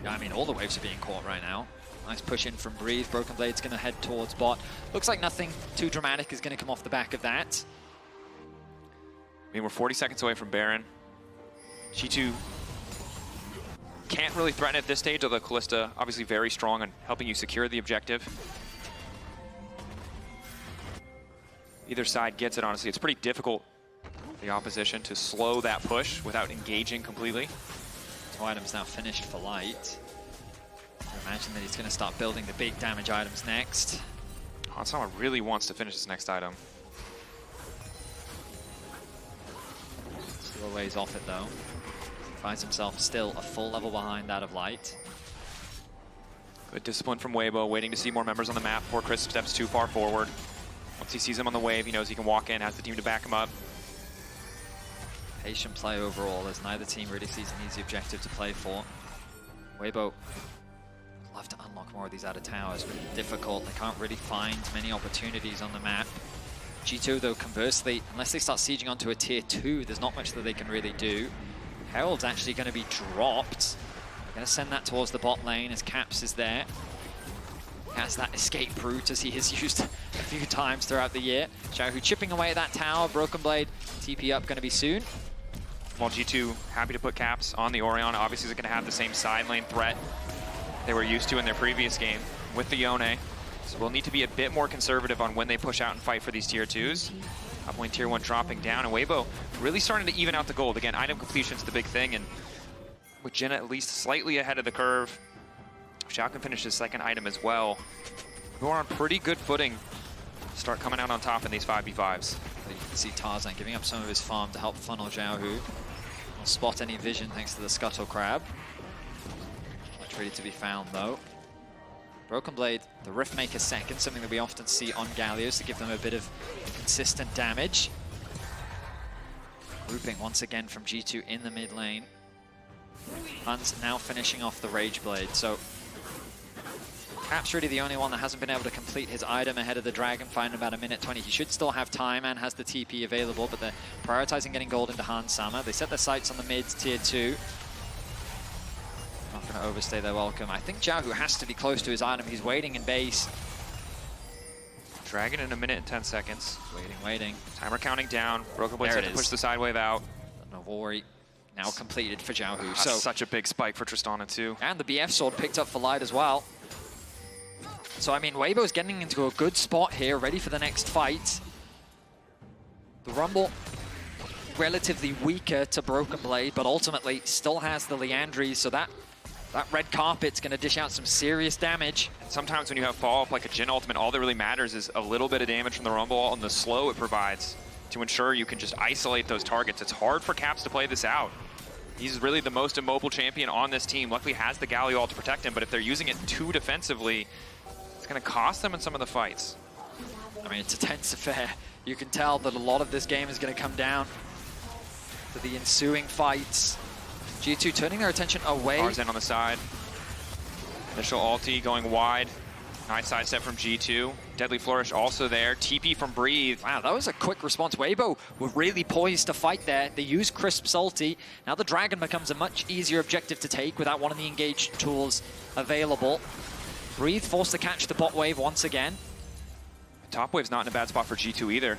Yeah, I mean, all the waves are being caught right now. Nice push in from Breathe. BrokenBlade's going to head towards bot. Looks like nothing too dramatic is going to come off the back of that. I mean, we're 40 seconds away from Baron. G2 can't really threaten at this stage, although Kalista obviously very strong on helping you secure the objective. Either side gets it, honestly. It's pretty difficult for the opposition to slow that push without engaging completely. 2 items now finished for Light. I imagine that he's going to start building the big damage items next. Hansama really wants to finish this next item. Still a ways off it though. Finds himself still a full level behind that of Light. Good discipline from Weibo, waiting to see more members on the map before Chris steps too far forward. Once he sees him on the wave, he knows he can walk in, has the team to back him up. Patient play overall, as neither team really sees an easy objective to play for. Weibo would love to unlock more of these outer towers, but it's difficult. They can't really find many opportunities on the map. G2, though, conversely, unless they start sieging onto a tier 2, there's not much that they can really do. Herald's actually going to be dropped. They're going to send that towards the bot lane as Caps is there. Has that escape route as he has used a few times throughout the year. Xiaohu chipping away at that tower. BrokenBlade TP up going to be soon. While G2 happy to put Caps on the Orianna, obviously is going to have the same side lane threat they were used to in their previous game with the Yone. So we'll need to be a bit more conservative on when they push out and fight for these tier 2s. Top lane tier 1 dropping down, and Weibo really starting to even out the gold. Again, item completion's the big thing, and with Jhin at least slightly ahead of the curve, Xiao can finish his second item as well. We're on pretty good footing to start coming out on top in these 5v5s. You can see Tarzan giving up some of his farm to help funnel Xiaohu. Won't spot any vision thanks to the Scuttle Crab. Much ready to be found though. BrokenBlade, the Riftmaker second, something that we often see on Galios to give them a bit of consistent damage. Grouping once again from G2 in the mid lane. Hunt's now finishing off the Rage Blade, so Cap's really the only one that hasn't been able to complete his item ahead of the Dragon Fight in about 1:20. He should still have time and has the TP available, but they're prioritizing getting gold into Hans Sama. They set their sights on the mids, tier 2. Not going to overstay their welcome. I think Xiaohu has to be close to his item. He's waiting in base. Dragon in 1:10. Waiting. Timer counting down. BrokenBlade set to push the side wave out. Navori now completed for Xiaohu. That's So such a big spike for Tristana too. And the BF sword picked up for Light as well. So, I mean, Weibo's getting into a good spot here, ready for the next fight. The Rumble, relatively weaker to BrokenBlade, but ultimately still has the Leandries, so that red carpet's going to dish out some serious damage. And sometimes when you have follow-up like a Jhin ultimate, all that really matters is a little bit of damage from the Rumble and the slow it provides to ensure you can just isolate those targets. It's hard for Caps to play this out. He's really the most immobile champion on this team. Luckily has the Galio ult to protect him, but if they're using it too defensively, it's going to cost them in some of the fights. I mean, it's a tense affair. You can tell that a lot of this game is going to come down to the ensuing fights. G2 turning their attention away. Tarzan on the side. Initial ulti going wide. Nice side step from G2. Deadly Flourish also there. TP from Breathe. Wow, that was a quick response. Weibo were really poised to fight there. They used Crisp's ulti. Now the Dragon becomes a much easier objective to take without one of the engaged tools available. Breathe forced to catch the bot wave once again. Top wave's not in a bad spot for G2 either.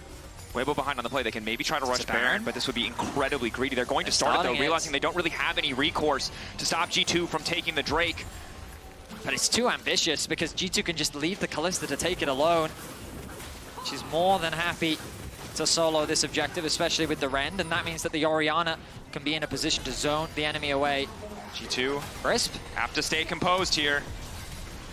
Weibo behind on the play. They can maybe try to rush Baron, but this would be incredibly greedy. They're going to start it though, realizing they don't really have any recourse to stop G2 from taking the Drake. But it's too ambitious because G2 can just leave the Kalista to take it alone. She's more than happy to solo this objective, especially with the Rend, and that means that the Orianna can be in a position to zone the enemy away. G2 Crisp have to stay composed here.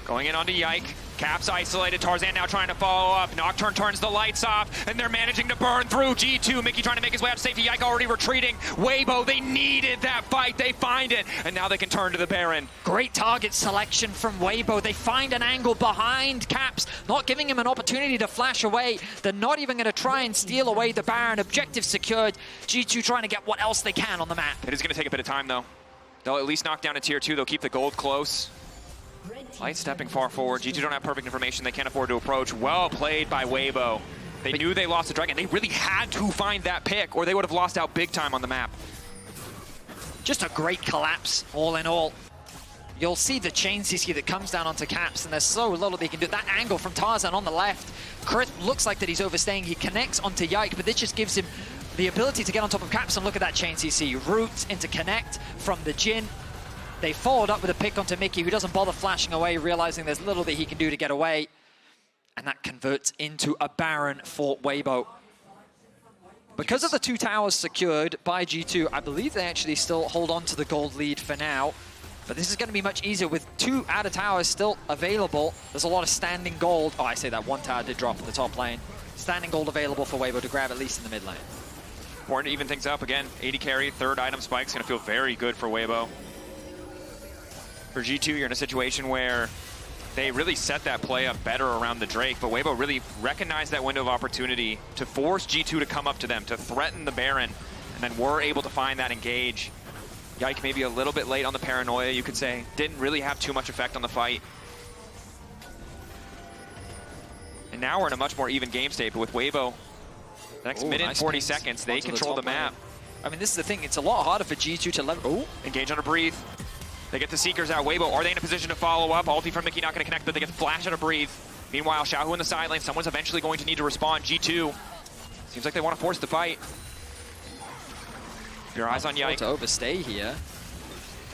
Going in onto Yike. Caps isolated. Tarzan now trying to follow up. Nocturne turns the lights off, and they're managing to burn through G2. Mikyx trying to make his way out to safety. Yike already retreating. Weibo, they needed that fight. They find it, and now they can turn to the Baron. Great target selection from Weibo. They find an angle behind Caps, not giving him an opportunity to flash away. They're not even going to try and steal away the Baron. Objective secured. G2 trying to get what else they can on the map. It is going to take a bit of time, though. They'll at least knock down a tier 2. They'll keep the gold close. Light stepping far forward. G2 don't have perfect information. They can't afford to approach. Well played by Weibo. They knew they lost the Dragon. They really had to find that pick, or they would have lost out big time on the map. Just a great collapse, all in all. You'll see the chain CC that comes down onto Caps, and there's so little they can do. That angle from Tarzan on the left. Chris looks like that he's overstaying. He connects onto Yike, but this just gives him the ability to get on top of Caps, and look at that chain CC. Root into connect from the Jhin. They followed up with a pick onto Mikyx, who doesn't bother flashing away, realizing there's little that he can do to get away. And that converts into a Baron for Weibo. Because of the 2 towers secured by G2, I believe they actually still hold on to the gold lead for now. But this is going to be much easier with 2 outer towers still available. There's a lot of standing gold. Oh, I say that 1 tower did drop in the top lane. Standing gold available for Weibo to grab, at least in the mid lane. Important to even things up. Again, 80 carry, 3rd item spike's going to feel very good for Weibo. For G2, you're in a situation where they really set that play up better around the Drake, but Weibo really recognized that window of opportunity to force G2 to come up to them, to threaten the Baron, and then were able to find that engage. Yike maybe a little bit late on the paranoia, you could say. Didn't really have too much effect on the fight. And now we're in a much more even game state, but with Weibo, the next minute and 40 seconds, they control the map. I mean, this is the thing. It's a lot harder for G2 to level. Engage on a Breathe. They get the Seekers out. Weibo, are they in a position to follow up? Ulti from Mikyx not going to connect, but they get the flash out of Breathe. Meanwhile, Xiaohu in the side lane. Someone's eventually going to need to respond. G2. Seems like they want to force the fight. Your eyes on Yike. To overstay here.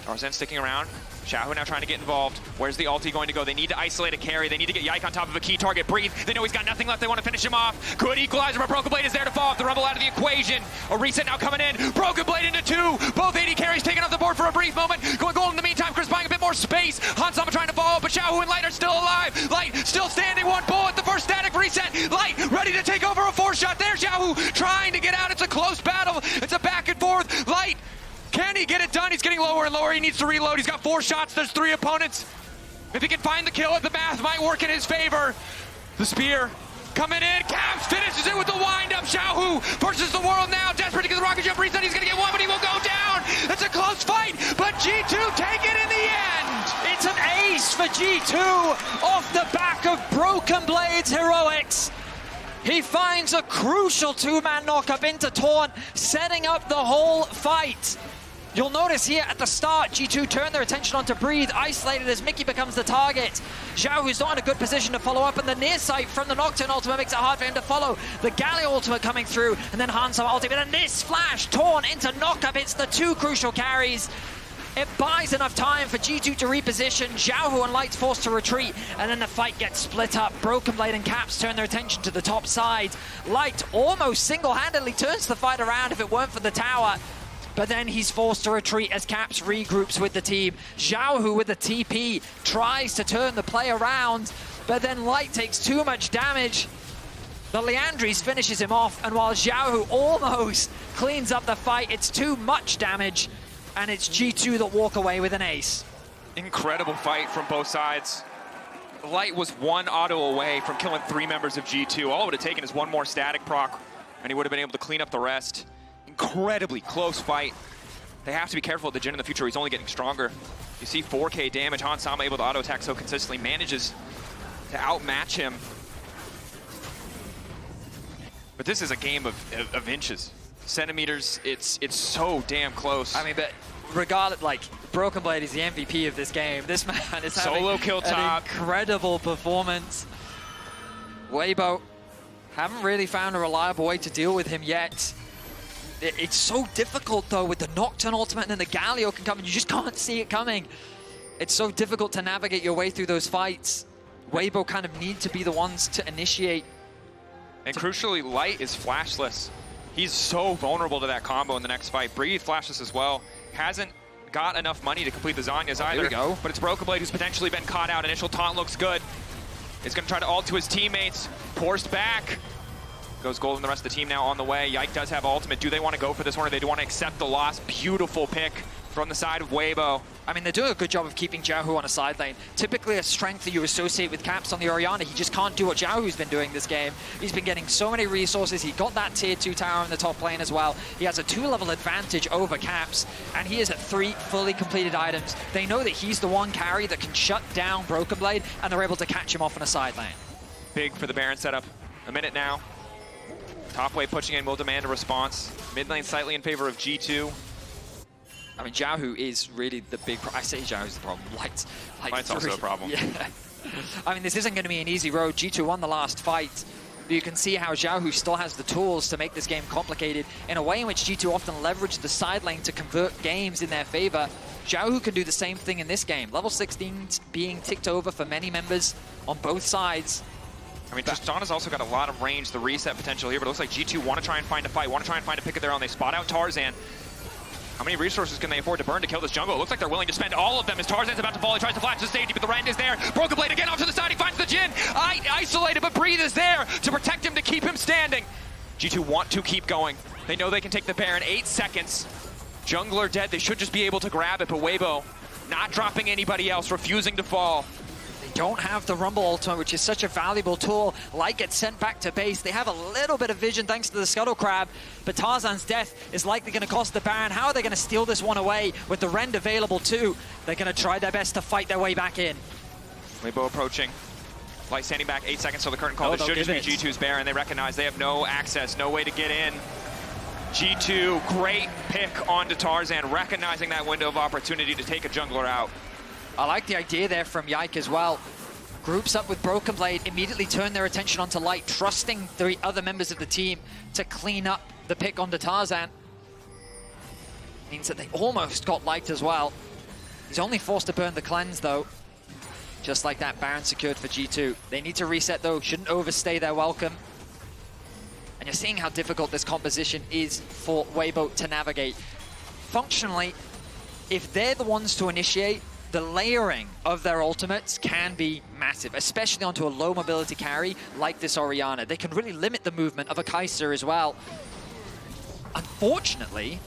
Tarzan sticking around. Xiaohu now trying to get involved. Where's the ulti going to go? They need to isolate a carry. They need to get Yike on top of a key target. Breathe. They know he's got nothing left. They want to finish him off. Good equalizer, but BrokenBlade is there to follow up the Rumble out of the equation. A reset now coming in. BrokenBlade into 2. Both 80 carries taken off the board for a brief moment. Going gold in the meantime. Chris buying a bit more space. Hans Sama trying to follow up, but Xiaohu and Light are still alive. Light still standing. 1 bullet. The first static reset. Light ready to take over a 4-shot there. Xiaohu trying to get out. It's a close battle. It's a back and forth. Light. Can he get it done? He's getting lower and lower. He needs to reload. He's got 4 shots. There's 3 opponents. If he can find the kill, the math might work in his favor. The spear Coming in, Caps finishes it with the wind-up. Xiaohu versus the world now. Desperate to get the rocket jump reset. He's going to get one, but he will go down. It's a close fight, but G2 take it in the end. It's an ace for G2 off the back of BrokenBlade's heroics. He finds a crucial two-man knock-up into Taunt, setting up the whole fight. You'll notice here at the start, G2 turn their attention onto Breathe, isolated as Mikyx becomes the target. Xiaohu's not in a good position to follow up, and the near sight from the Nocturne ultimate makes it hard for him to follow. The Galio ultimate coming through, and then Hanzo ultimate, and this flash, Taunt into knock-up, it's the two crucial carries. It buys enough time for G2 to reposition. Xiaohu and Light's forced to retreat, and then the fight gets split up. BrokenBlade and Caps turn their attention to the top side. Light almost single-handedly turns the fight around if it weren't for the tower. But then he's forced to retreat as Caps regroups with the team. Xiaohu with the TP tries to turn the play around, but then Light takes too much damage. The Leandries finishes him off, and while Xiaohu almost cleans up the fight, it's too much damage, and it's G2 that walk away with an ace. Incredible fight from both sides. Light was one auto away from killing 3 members of G2. All it would have taken is one more static proc, and he would have been able to clean up the rest. Incredibly close fight. They have to be careful of the Jhin in the future. He's only getting stronger. You see 4K damage. Hansama able to auto attack so consistently, manages to outmatch him. But this is a game of inches. Centimeters, it's so damn close. I mean, but regardless, like, BrokenBlade is the MVP of this game. This man is having Solo kill top. an incredible performance. Weibo haven't really found a reliable way to deal with him yet. It's so difficult, though, with the Nocturne ultimate, and then the Galio can come, and you just can't see it coming. It's so difficult to navigate your way through those fights. Weibo kind of need to be the ones to initiate. And crucially, Light is flashless. He's so vulnerable to that combo in the next fight. Breathe flashless as well. Hasn't got enough money to complete the Zanyas either. There we go. But it's BrokenBlade who's potentially been caught out. Initial taunt looks good. He's going to try to ult to his teammates. Forced back. Goes gold, and the rest of the team now on the way. Yike does have ultimate. Do they want to go for this one, or do want to accept the loss? Beautiful pick from the side of Weibo. I mean, they're doing a good job of keeping Xiaohu on a side lane. Typically a strength that you associate with Caps on the Orianna. He just can't do what Xiaohu's been doing this game. He's been getting so many resources. He got that tier 2 tower in the top lane as well. He has a 2-level advantage over Caps, and he is at 3 fully completed items. They know that he's the one carry that can shut down BrokenBlade, and they're able to catch him off on a side lane. Big for the Baron setup. A minute now. Top wave pushing in will demand a response. Mid lane slightly in favor of G2. I mean, Xiaohu is really the big I say Xiaohu's the problem. Light's also a problem. Yeah. I mean, this isn't going to be an easy road. G2 won the last fight. But you can see how Xiaohu still has the tools to make this game complicated in a way in which G2 often leverage the side lane to convert games in their favor. Xiaohu can do the same thing in this game. Level 16 being ticked over for many members on both sides. I mean, Tristana's also got a lot of range, the reset potential here, but it looks like G2 want to try and find a fight, want to try and find a pick of their own. They spot out Tarzan. How many resources can they afford to burn to kill this jungle? It looks like they're willing to spend all of them as Tarzan's about to fall. He tries to flash the stage, but the Rend is there. BrokenBlade again off to the side. He finds the Jhin. Isolated, but Breathe is there to protect him, to keep him standing. G2 want to keep going. They know they can take the Baron. 8 seconds. Jungler dead. They should just be able to grab it, but Weibo not dropping anybody else, refusing to fall. Don't have the Rumble ultimate, which is such a valuable tool. Light gets sent back to base. They have a little bit of vision thanks to the Scuttle Crab, but Tarzan's death is likely going to cost the Baron. How are they going to steal this one away with the Rend available too? They're going to try their best to fight their way back in. Weibo approaching. Light standing back, 8 seconds till the curtain call. This should just be G2's Baron. They recognize they have no access, no way to get in. G2, great pick onto Tarzan, recognizing that window of opportunity to take a jungler out. I like the idea there from Yike as well. Groups up with BrokenBlade, immediately turn their attention onto Light, trusting the other members of the team to clean up the pick onto Tarzan. Means that they almost got Light as well. He's only forced to burn the cleanse though. Just like that, Baron secured for G2. They need to reset though, shouldn't overstay their welcome. And you're seeing how difficult this composition is for Weibo to navigate. Functionally, if they're the ones to initiate, the layering of their ultimates can be massive, especially onto a low mobility carry like this Orianna. They can really limit the movement of a Kalista as well. Unfortunately,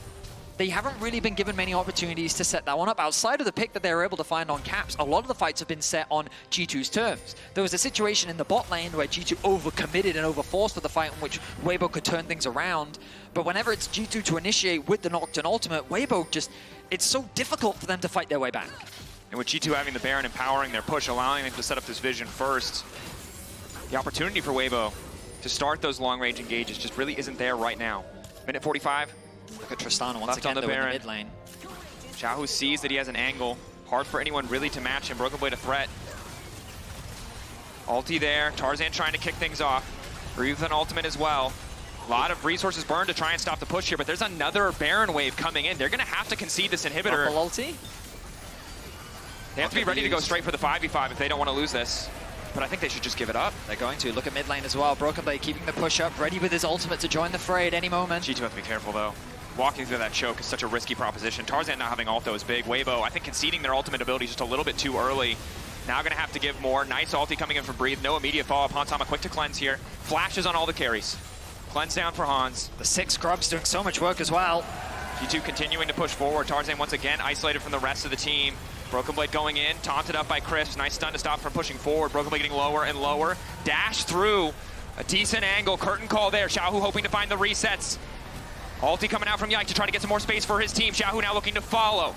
they haven't really been given many opportunities to set that one up. Outside of the pick that they were able to find on Caps, a lot of the fights have been set on G2's terms. There was a situation in the bot lane where G2 overcommitted and overforced with the fight in which Weibo could turn things around. But whenever it's G2 to initiate with the Nocturne ultimate, Weibo just, it's so difficult for them to fight their way back. And with G2 having the Baron empowering their push, allowing them to set up this vision first, the opportunity for Weibo to start those long-range engages just really isn't there right now. Minute 45. Look at Tristana once Left again on the though in the Baron. mid lane. Xiaohu sees that he has an angle. Hard for anyone really to match him. BrokenBlade a threat. Ulti there. Tarzan trying to kick things off. Breathe an ultimate as well. A lot of resources burned to try and stop the push here, but there's another Baron wave coming in. They're going to have to concede this inhibitor. Purple ulti. They have to be ready to go straight for the 5v5 if they don't want to lose this. But I think they should just give it up. They're going to. Look at mid lane as well. BrokenBlade keeping the push up, ready with his ultimate to join the fray at any moment. G2 have to be careful though. Walking through that choke is such a risky proposition. Tarzan not having ult though is big. Weibo, I think conceding their ultimate ability just a little bit too early. Now gonna have to give more. Nice ulti coming in from Breathe. No immediate follow-up. Hansama quick to cleanse here. Flashes on all the carries. Cleanse down for Hans. The 6 scrubs doing so much work as well. G2 continuing to push forward. Tarzan once again isolated from the rest of the team. BrokenBlade going in, taunted up by Chris. Nice stun to stop from pushing forward. BrokenBlade getting lower and lower. Dash through. A decent angle. Curtain call there. Xiaohu hoping to find the resets. Ulti coming out from Yike to try to get some more space for his team. Xiaohu now looking to follow.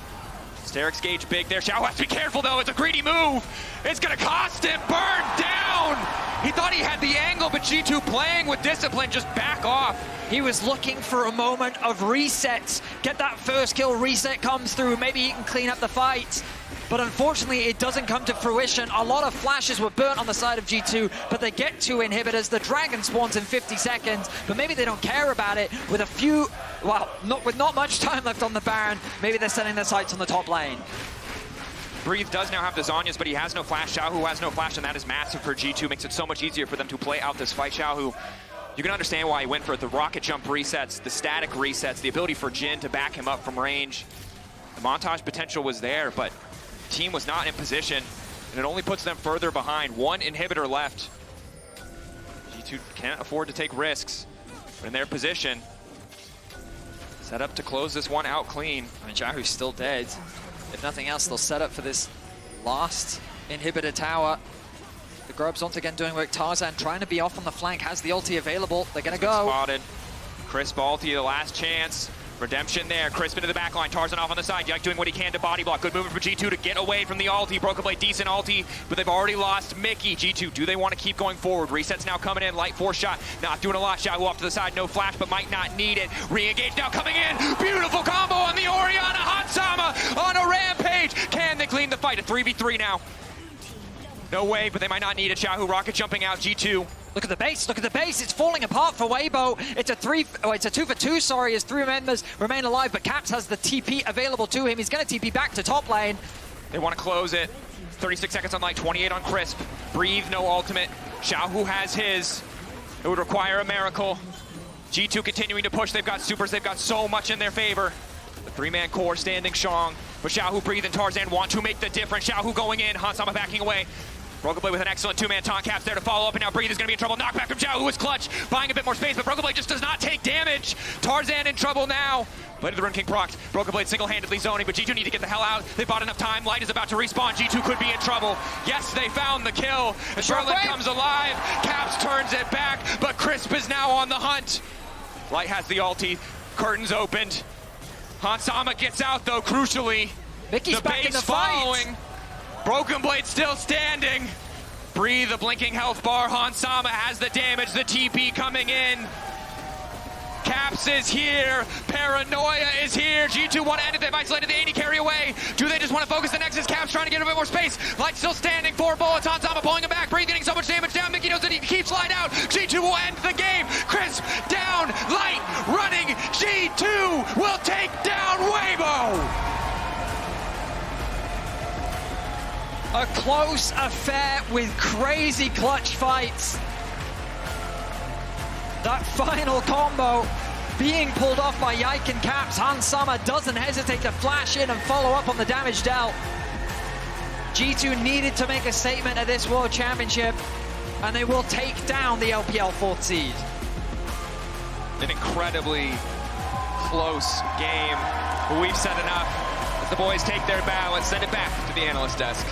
Sterix gauge big there. Xiaohu has to be careful though. It's a greedy move. It's going to cost him. Burn down. He thought he had the angle, but G2 playing with discipline. Just back off. He was looking for a moment of resets. Get that first kill, reset comes through. Maybe he can clean up the fight. But unfortunately, it doesn't come to fruition. A lot of flashes were burnt on the side of G2, but they get 2 inhibitors. The dragon spawns in 50 seconds, but maybe they don't care about it. With a few, well, with not much time left on the Baron, maybe they're setting their sights on the top lane. Breathe does now have the Zhonya's, but he has no flash. Xiaohu has no flash, and that is massive for G2. Makes it so much easier for them to play out this fight. Xiaohu, you can understand why he went for it. The rocket jump resets, the static resets, the ability for Jhin to back him up from range. The montage potential was there, but the team was not in position, and it only puts them further behind. 1 inhibitor left. G2 can't afford to take risks, but in their position, set up to close this one out clean. I mean, Xiaohu's still dead. If nothing else, they'll set up for this last inhibitor tower. The Grubs once again doing work. Tarzan trying to be off on the flank, has the ulti available. They're going to go. Spotted. Crisp ulti, the last chance. Redemption there. Crisp into the back line. Tarzan off on the side. Yike doing what he can to body block. Good movement for G2 to get away from the ulti. BrokenBlade, decent ulti, but they've already lost Mikyx. G2, do they want to keep going forward? Resets now coming in. Light force shot. Not doing a lot. Xiaohu off to the side. No flash, but might not need it. Re-engage now coming in. Beautiful combo on the Orianna. Hansama on a rampage. Can they clean the fight? A 3v3 now. No way, but they might not need it. Xiaohu rocket jumping out. G2. Look at the base, look at the base. It's falling apart for Weibo. It's a 2 for 2, sorry, as 3 members remain alive, but Caps has the TP available to him. He's going to TP back to top lane. They want to close it. 36 seconds on Light, 28 on Crisp. Breathe, no ultimate. Xiaohu has his. It would require a miracle. G2 continuing to push. They've got supers. They've got so much in their favor. The 3-man core standing strong. But Xiaohu, Breathe, and Tarzan want to make the difference. Xiaohu going in. Hansama backing away. BrokenBlade with an excellent 2-man taunt. Caps there to follow up, and now Breathe is going to be in trouble. Knockback from Xiaohu is clutch, buying a bit more space, but BrokenBlade just does not take damage. Tarzan in trouble now. Blade of the Rune King procced. BrokenBlade single-handedly zoning, but G2 need to get the hell out. They bought enough time. Light is about to respawn. G2 could be in trouble. Yes, they found the kill. Charlotte comes alive. Caps turns it back, but Crisp is now on the hunt. Light has the ulti. Curtains opened. Hansama gets out, though, crucially. Mikyx back in the following. fight. BrokenBlade still standing. Breathe, the blinking health bar. Hansama has the damage. The TP coming in. Caps is here. Paranoia is here. G2 want to end it. They've isolated the AD carry away. Do they just want to focus the Nexus? Caps trying to get a bit more space. Light still standing. 4 bullets. Hansama pulling him back. Breathe getting so much damage down. Mikyx knows that he keeps Light out. G2 will end the game. Chris down. Light running. G2 will take down Weibo. A close affair with crazy clutch fights. That final combo being pulled off by Yike and Caps. Hansama doesn't hesitate to flash in and follow up on the damage dealt. G2 needed to make a statement at this World Championship, and they will take down the LPL 4th seed. An incredibly close game. But we've said enough. As the boys take their bow and send it back to the analyst desk.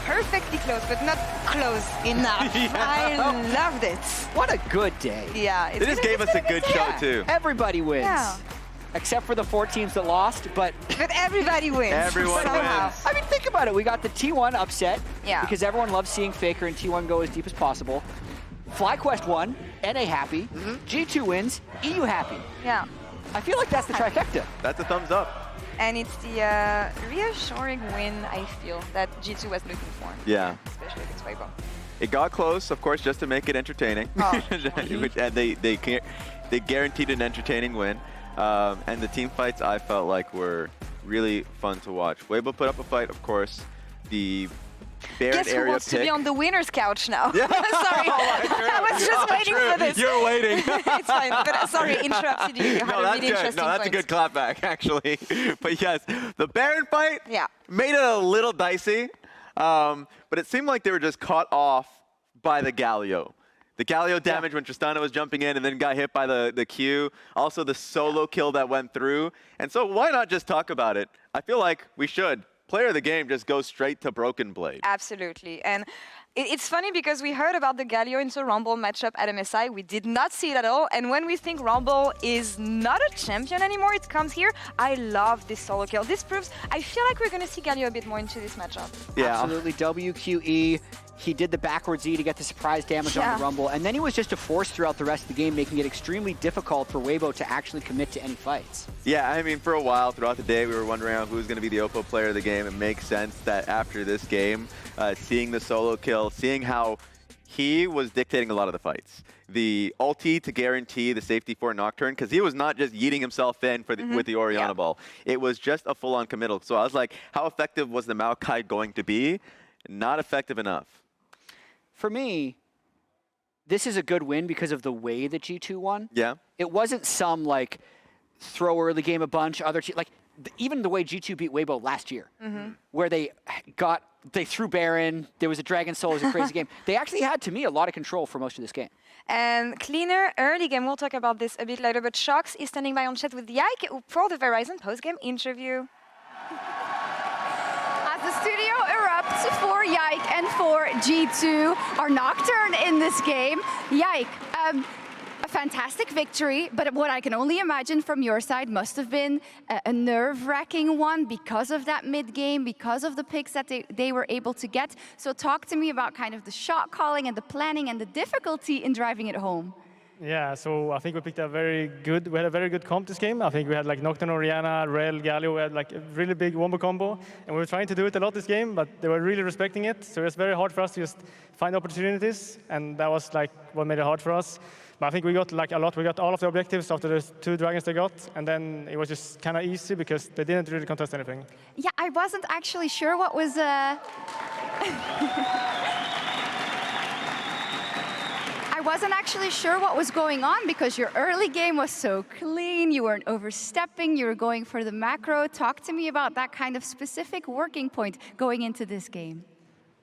Perfectly close, but not close enough. I loved it. What a good day. Yeah. They just gave us a good show, too. Everybody wins. Yeah. Except for the 4 teams that lost, but everybody wins. Everyone somehow. wins. I mean, think about it. We got the T1 upset Yeah. because everyone loves seeing FLICKR and T1 go as deep as possible. FlyQuest won, NA happy, G2 wins, EU happy. Yeah. I feel like that's the trifecta. That's a thumbs up. And it's the reassuring win, I feel, that G2 was looking for. Yeah. Especially against Weibo. It got close, of course, just to make it entertaining. Oh. And they guaranteed an entertaining win. And the team fights, I felt like, were really fun to watch. Weibo put up a fight, of course. The Baron Guess who area wants pick. to be on the winner's couch now? Yeah. Sorry, I was just waiting for this. You're waiting. It's fine, but sorry, interrupted you. You had No, a that's really good. interesting No, that's a point. good clapback, actually. But yes, the Baron fight Yeah. made it a little dicey. But it seemed like they were just caught off by the Galio. The Galio damage when Tristana was jumping in and then got hit by the Q. Also the solo kill that went through. And so why not just talk about it? I feel like we should. Player of the game just goes straight to BrokenBlade. Absolutely. And it's funny because we heard about the Galio into Rumble matchup at MSI. We did not see it at all. And when we think Rumble is not a champion anymore, it comes here. I love this solo kill. This proves, I feel like we're going to see Galio a bit more into this matchup. Yeah. Absolutely. WQE. He did the backwards E to get the surprise damage on the Rumble. And then he was just a force throughout the rest of the game, making it extremely difficult for Weibo to actually commit to any fights. Yeah, I mean, for a while throughout the day, we were wondering who's going to be the OPPO player of the game. It makes sense that after this game, seeing the solo kill, seeing how he was dictating a lot of the fights. The ulti to guarantee the safety for Nocturne, because he was not just yeeting himself in for with the Orianna ball. It was just a full-on committal. So I was like, how effective was the Maokai going to be? Not effective enough. For me, this is a good win because of the way that G2 won. Yeah. It wasn't some, like, throw early game a bunch, other like, even the way G2 beat Weibo last year, where they threw Baron, there was a Dragon Soul, it was a crazy game. They actually had, to me, a lot of control for most of this game. And cleaner early game, we'll talk about this a bit later, but Shox is standing by on chat with Yike for the Verizon post-game interview. As the studio erupts for Yike and for G2, our Nocturne in this game. Yike, a fantastic victory, but what I can only imagine from your side must have been a nerve-wracking one because of that mid-game, because of the picks that they were able to get. So talk to me about kind of the shot calling and the planning and the difficulty in driving it home. Yeah, so I think we had a very good comp this game. I think we had like Nocturne, Orianna, Rell, Galio. We had like a really big wombo combo, and we were trying to do it a lot this game, but they were really respecting it. So it was very hard for us to just find opportunities, and that was like what made it hard for us. But I think we got like a lot. We got all of the objectives after the 2 dragons they got, and then it was just kind of easy because they didn't really contest anything. Yeah, I wasn't actually sure what was... I wasn't actually sure what was going on because your early game was so clean, you weren't overstepping, you were going for the macro. Talk to me about that kind of specific working point going into this game.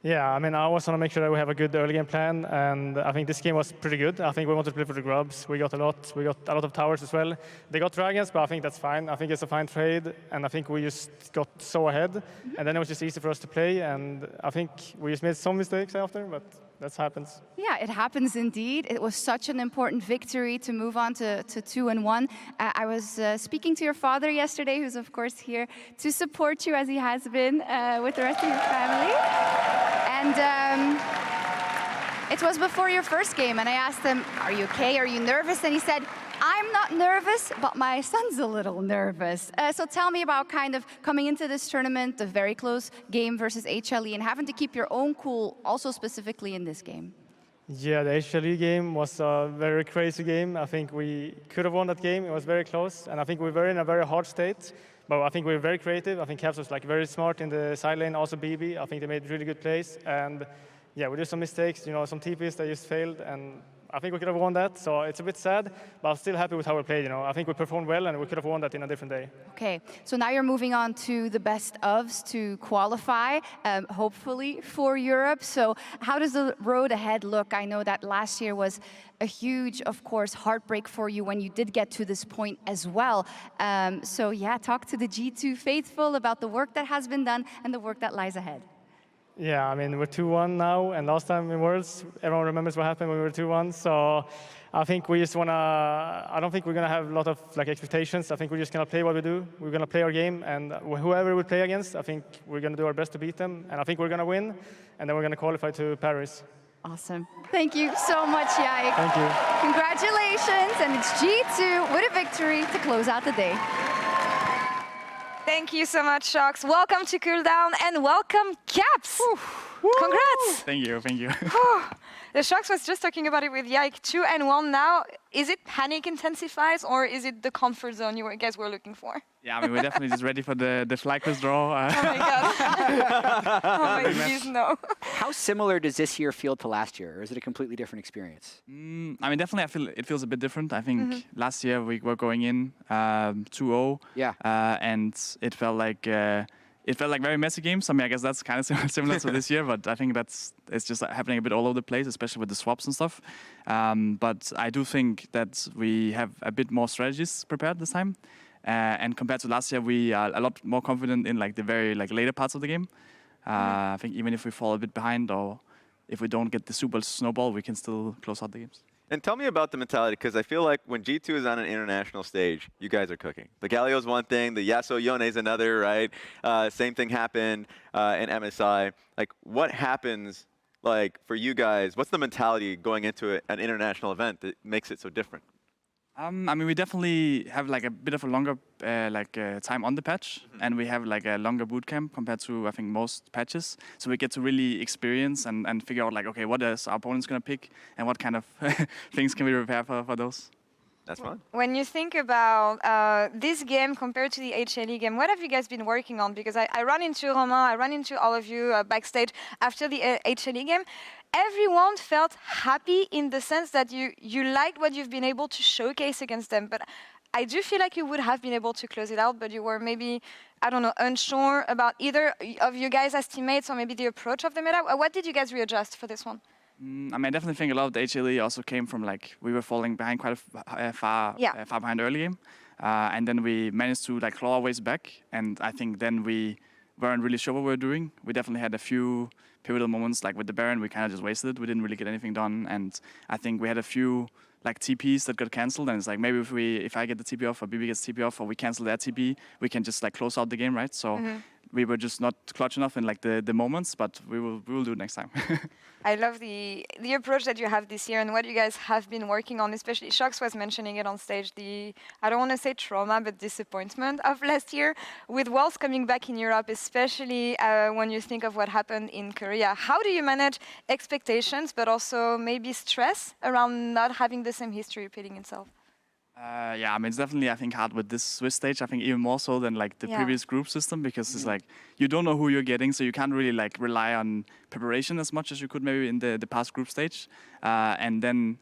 Yeah, I mean, I always want to make sure that we have a good early game plan, and I think this game was pretty good. I think we wanted to play for the grubs. We got a lot of towers as well. They got dragons, but I think that's fine. I think it's a fine trade, and I think we just got so ahead, and then it was just easy for us to play, and I think we just made some mistakes after, but that happens. Yeah, it happens indeed. It was such an important victory to move on to 2-1. I was speaking to your father yesterday, who's of course here to support you as he has been with the rest of your family. And it was before your first game, and I asked him, are you okay? Are you nervous? And he said, I'm not nervous, but my son's a little nervous. So tell me about kind of coming into this tournament, a very close game versus HLE, and having to keep your own cool, also specifically in this game. Yeah, the HLE game was a very crazy game. I think we could have won that game. It was very close, and I think we were in a very hard state. But I think we were very creative. I think Caps was like very smart in the side lane, also BB. I think they made really good plays, and yeah, we did some mistakes, you know, some TPs that just failed, and I think we could have won that, so it's a bit sad, but I'm still happy with how we played. I think we performed well, and we could have won that in a different day. Okay, so now you're moving on to the best ofs to qualify, hopefully for Europe. So how does the road ahead look? I know that last year was a huge, of course, heartbreak for you when you did get to this point as well. So yeah, talk to the G2 faithful about the work that has been done and the work that lies ahead. Yeah, I mean, we're 2-1 now, and last time in Worlds, everyone remembers what happened when we were 2-1, so I think we just want to, I don't think we're going to have a lot of expectations. I think we're just going to play what we do. We're going to play our game, and whoever we play against, I think we're going to do our best to beat them, and I think we're going to win, and then we're going to qualify to Paris. Awesome. Thank you so much, Yike. Thank you. Congratulations, and it's G2 with a victory to close out the day. Thank you so much, Shox. Welcome to Cooldown and welcome, Caps. Congrats. Thank you, thank you. The Shox was just talking about it with Yike. 2-1 now. Is it panic intensifies or is it the comfort zone you guys were looking for? Yeah, I mean, we're definitely just ready for the FLICKR draw. Oh my god. Oh my, please no. How similar does this year feel to last year, or is it a completely different experience? I mean, definitely I feel it feels a bit different. I think last year we were going in 2-0. Yeah. And it felt like very messy games. I mean, I guess that's kind of similar to this year, but I think it's just happening a bit all over the place, especially with the swaps and stuff. But I do think that we have a bit more strategies prepared this time. And compared to last year, we are a lot more confident in the very later parts of the game. I think even if we fall a bit behind or if we don't get the super snowball, we can still close out the games. And tell me about the mentality, because I feel like when G2 is on an international stage, you guys are cooking. The Galio is one thing, the Yasuo Yone is another, right? Same thing happened in MSI. What happens for you guys? What's the mentality going into an international event that makes it so different? I mean, we definitely have a bit of a longer time on the patch, and we have a longer boot camp compared to I think most patches. So we get to really experience and figure out okay, what is our opponent's gonna pick, and what kind of things can we prepare for those. That's fun. When you think about this game compared to the HLE game, what have you guys been working on? Because I ran into Romain, I ran into all of you backstage after the HLE game. Everyone felt happy in the sense that you liked what you've been able to showcase against them. But I do feel like you would have been able to close it out, but you were maybe, I don't know, unsure about either of you guys as teammates or maybe the approach of the meta. What did you guys readjust for this one? I mean, I definitely think a lot of the HLE also came from we were falling behind quite far behind early game. And then we managed to claw our ways back. And I think then we weren't really sure what we were doing. We definitely had a few pivotal moments, with the Baron, we kind of just wasted it. We didn't really get anything done, and I think we had a few TPs that got cancelled, and it's maybe if I get the TP off or BB gets TP off or we cancel that TP, we can just close out the game, right? So we were just not clutch enough in the moments, but we will do it next time. I love the approach that you have this year and what you guys have been working on, especially Shox was mentioning it on stage, I don't want to say trauma, but disappointment of last year with Worlds coming back in Europe, especially when you think of what happened in Korea. How do you manage expectations, but also maybe stress around not having the same history repeating itself? Yeah, I mean, it's definitely, I think, hard with this Swiss stage. I think even more so than the previous group system, because it's you don't know who you're getting, so you can't really rely on preparation as much as you could maybe in the past group stage. And then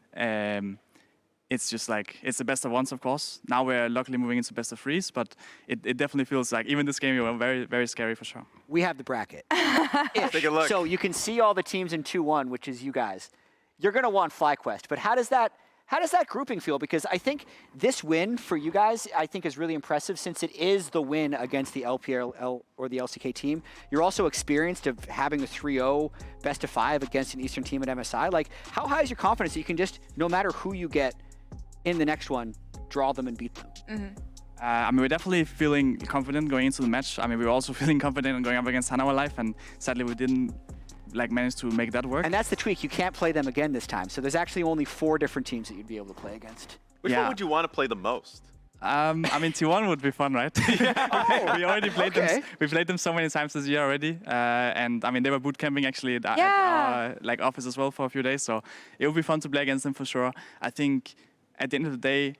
it's just it's the best of ones, of course. Now we're luckily moving into best of threes, but it definitely feels even this game was very, very scary for sure. We have the bracket. Take a look. So you can see all the teams in 2-1, which is you guys. You're going to want FlyQuest, but how does that grouping feel? Because I think this win for you guys, I think, is really impressive since it is the win against the LPL or the LCK team. You're also experienced of having a 3-0 best of 5 against an Eastern team at MSI. How high is your confidence that you can just, no matter who you get in the next one, draw them and beat them? I mean, we're definitely feeling confident going into the match. I mean, we were also feeling confident going up against Hanwha Life, and sadly we didn't manage to make that work. And that's the tweak. You can't play them again this time. So there's actually only 4 different teams that you'd be able to play against. Which one would you want to play the most? I mean, T1 would be fun, right? We already played them. We played them so many times this year already, and I mean, they were boot camping actually at our office as well for a few days. So it would be fun to play against them for sure. I think at the end of the day,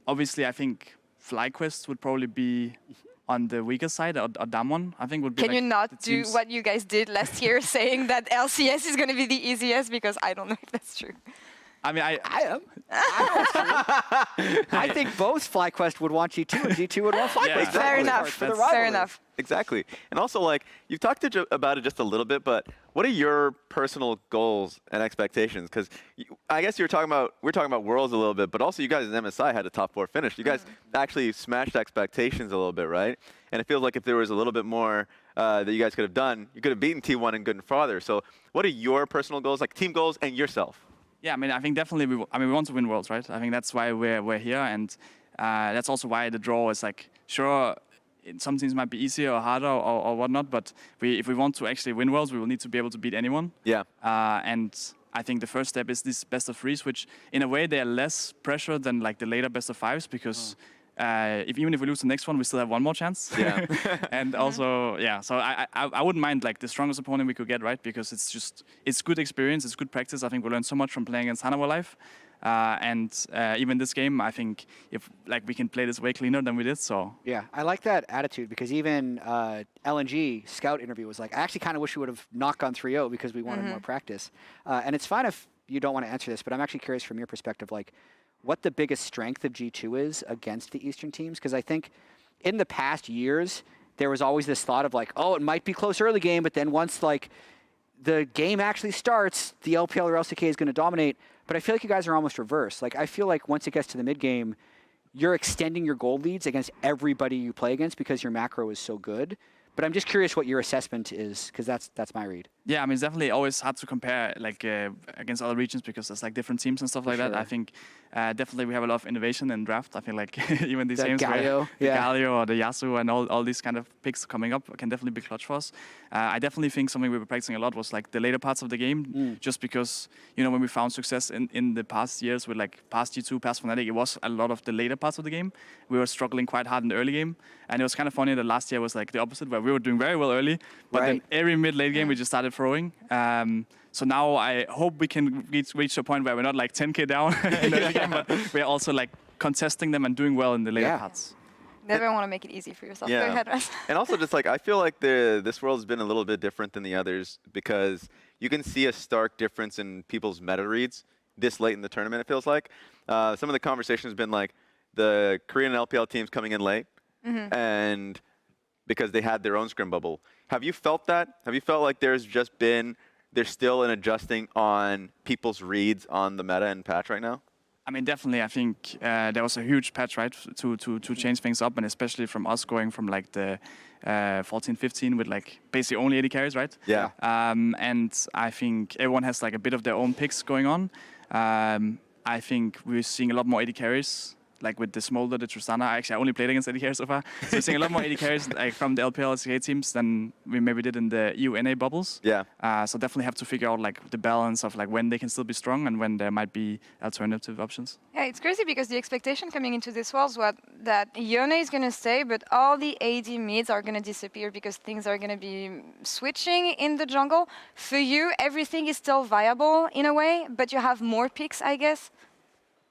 obviously, I think FlyQuest would probably be on the weaker side, or Damwon, I think would be. Can you not do what you guys did last year, saying that LCS is going to be the easiest? Because I don't know if that's true. I mean, I am. I think both FlyQuest would want G2 and G2 would want FlyQuest. Yeah, exactly. Fair enough. For the Fair rivalry. enough. Exactly. And also, like, you've talked about it just a little bit, but what are your personal goals and expectations? Because I guess we're talking about Worlds a little bit, but also you guys in MSI had a top 4 finish. You guys actually smashed expectations a little bit, right? And it feels like if there was a little bit more that you guys could have done, you could have beaten T1 and good and farther. So what are your personal goals, like team goals and yourself? Yeah, I mean, I think definitely we want to win Worlds, right? I think that's why we're here, and that's also why the draw is like, sure, some teams might be easier or harder or whatnot, but if we want to actually win Worlds, we will need to be able to beat anyone. Yeah. And I think the first step is this best of 3s, which in a way they are less pressure than like the later best of 5s, because even if we lose the next one, we still have one more chance. Yeah. And also, yeah, so I wouldn't mind like the strongest opponent we could get, right? Because it's good experience, it's good practice. I think we learned so much from playing against Hanawa Live. And even this game, I think if like we can play this way cleaner than we did. So yeah, I like that attitude, because even LNG Scout interview was like, I actually kind of wish we would have not gone 3-0 because we wanted more practice. And it's fine if you don't want to answer this, but I'm actually curious from your perspective, like what the biggest strength of G2 is against the Eastern teams, because I think in the past years there was always this thought of like, oh, it might be close early game, but then once like the game actually starts, the LPL or LCK is going to dominate. But I feel like you guys are almost reversed. Like, I feel like once it gets to the mid game, you're extending your gold leads against everybody you play against because your macro is so good. But I'm just curious what your assessment is, because that's my read. Yeah, I mean, it's definitely always hard to compare like against other regions because there's like different teams and stuff like that. I think definitely we have a lot of innovation in draft. I feel like even these games, Galio, the Galio or the Yasuo and all these kind of picks coming up can definitely be clutch for us. I definitely think something we were practicing a lot was like the later parts of the game, just because, you know, when we found success in the past years with like past G2, past Fnatic, it was a lot of the later parts of the game. We were struggling quite hard in the early game, and it was kind of funny that last year was like the opposite, where we were doing very well early, but then every mid-late game we just started throwing. So now I hope we can reach a point where we're not like 10k down in the early game, but we're also like contesting them and doing well in the later parts. Never want to make it easy for yourself. Go ahead, Russ. And also just like, I feel like this world has been a little bit different than the others, because you can see a stark difference in people's meta reads this late in the tournament, it feels like. Some of the conversation has been like the Korean LPL teams coming in late, and because they had their own scrim bubble. Have you felt that? Have you felt like there's still an adjusting on people's reads on the meta and patch right now? I mean, definitely. I think there was a huge patch, right, to change things up, and especially from us going from like the 14-15 with like basically only AD carries, right? Yeah. And I think everyone has like a bit of their own picks going on. I think we're seeing a lot more AD carries. Like with the Smolder, the Tristana, I only played against AD carries so far. So we're seeing a lot more AD carries like, from the LPL LCK teams than we maybe did in the EU-NA bubbles. Yeah. So definitely have to figure out like the balance of like when they can still be strong and when there might be alternative options. Yeah, it's crazy because the expectation coming into this world was that Yone is going to stay, but all the AD mids are going to disappear because things are going to be switching in the jungle. For you, everything is still viable in a way, but you have more picks, I guess.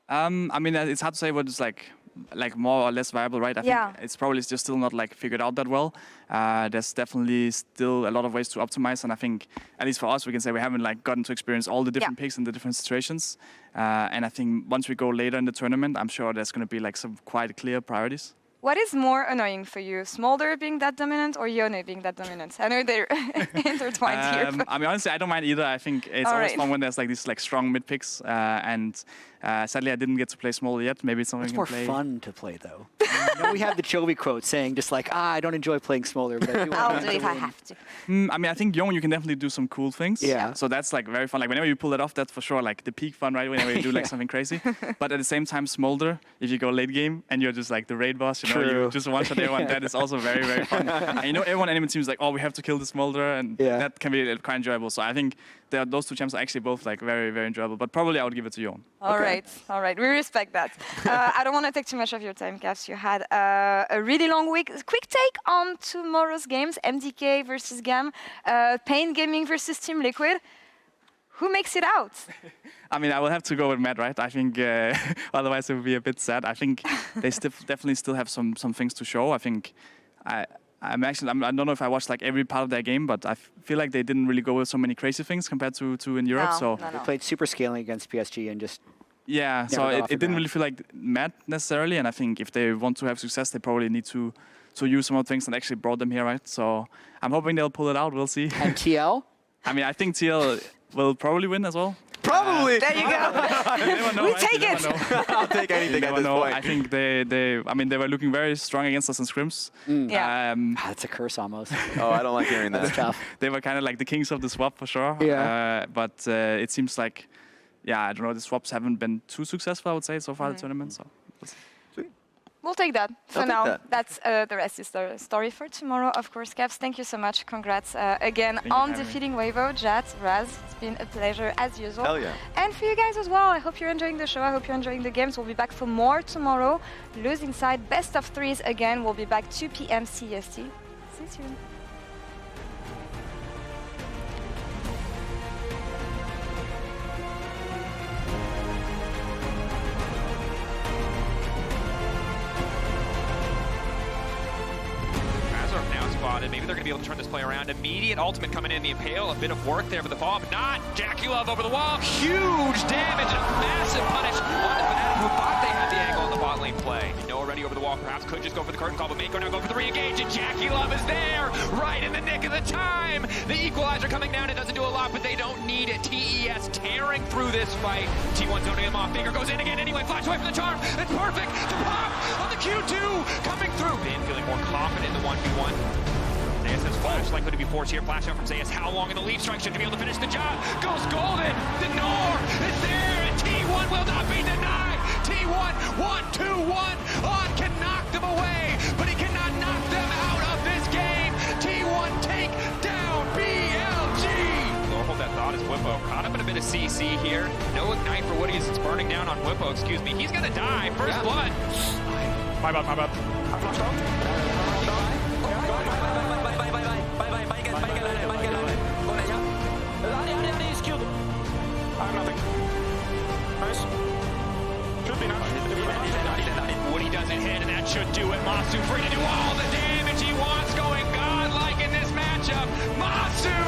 I mean, it's hard to say what is like more or less viable, right? I think it's probably just still not like figured out that well. There's definitely still a lot of ways to optimize, and I think at least for us, we can say we haven't like gotten to experience all the different picks in the different situations. And I think once we go later in the tournament, I'm sure there's going to be like some quite clear priorities. What is more annoying for you, Smolder being that dominant or Yone being that dominant? I know they're intertwined here. I mean, honestly, I don't mind either. I think it's always fun when there's like these like strong mid picks. And sadly, I didn't get to play Smolder yet. Maybe it's something we can play. It's more fun to play, though. You know, we have the Chovy quote saying just like, I don't enjoy playing Smolder, but I do I'll do it if I have to. I mean, I think Young, you can definitely do some cool things. Yeah. So that's like very fun. Like whenever you pull it off, that's for sure like the peak fun, right? Whenever you do like something crazy. But at the same time, Smolder, if you go late game and you're just like the raid boss, you know, you just one-shot everyone, that is also very, very fun. And you know, everyone enemy team is like, oh, we have to kill the Smolder, and that can be quite enjoyable. So I think those two champs are actually both like very, very enjoyable. But probably I would give it to Yon. All right. We respect that. I don't want to take too much of your time, Caps. You had a really long week. Quick take on tomorrow's games: MDK versus GAM, Pain Gaming versus Team Liquid. Who makes it out? I mean, I will have to go with Matt, right? I think otherwise it would be a bit sad. I think they definitely still have some things to show. I think I I don't know if I watched like every part of their game, but I feel like they didn't really go with so many crazy things compared to in Europe. So they played super scaling against PSG and just so it didn't really feel like mad necessarily. And I think if they want to have success, they probably need to use some of the things that actually brought them here, right? So I'm hoping they'll pull it out. We'll see. And TL? I mean, I think TL will probably win as well. Probably. There you go. We take it. I'll take anything at this point. I think they were looking very strong against us in scrims. Yeah. That's a curse almost. Oh, I don't like hearing that. That's tough. They were kind of like the kings of the swap for sure. Yeah. But it seems like, I don't know, the swaps haven't been too successful, I would say, so far the tournament. So. We'll take that for I'll now. take that. That's the rest is the story for tomorrow, of course. Cavs, thank you so much. Congrats again Thank on you, defeating Weibo. Jat, Raz, it's been a pleasure as usual. Hell yeah. And for you guys as well, I hope you're enjoying the show. I hope you're enjoying the games. We'll be back for more tomorrow. Losing side, best of threes again. We'll be back 2 p.m. CST. See you soon. Maybe they're going to be able to turn this play around. Immediate ultimate coming in the Impale. A bit of work there for the follow-up. Not Jackie Love over the wall. Huge damage and massive punish on the Fnatic, who thought they had the angle on the bot lane play. Noah already over the wall. Perhaps could just go for the curtain call, but Mako now go for the re-engage, and Jackie Love is there right in the nick of the time. The equalizer coming down. It doesn't do a lot, but they don't need it. TES tearing through this fight. T1 zoning him off. Finger goes in again anyway. Flash away from the charm. It's perfect to pop on the Q2 coming through. Been feeling more confident in the 1v1. Zayas has flash, likely to be forced here. Flash out from Zayas. How long in the leap strike should be able to finish the job? Goes golden. The Nor is there, and T1 will not be denied. T1, 1-2-1 on can knock them away, but he cannot knock them out of this game. T1 take down BLG. Hold that thought as Whippo caught up in a bit of CC here. No ignite for Woody as it's burning down on Whippo. Excuse me. He's gonna die. First blood. My bad. I flashed out. I have nothing. Nice. Should be nice. Woody doesn't hit, and that should do it. Masu free to do all the damage he wants, going godlike in this matchup. Masu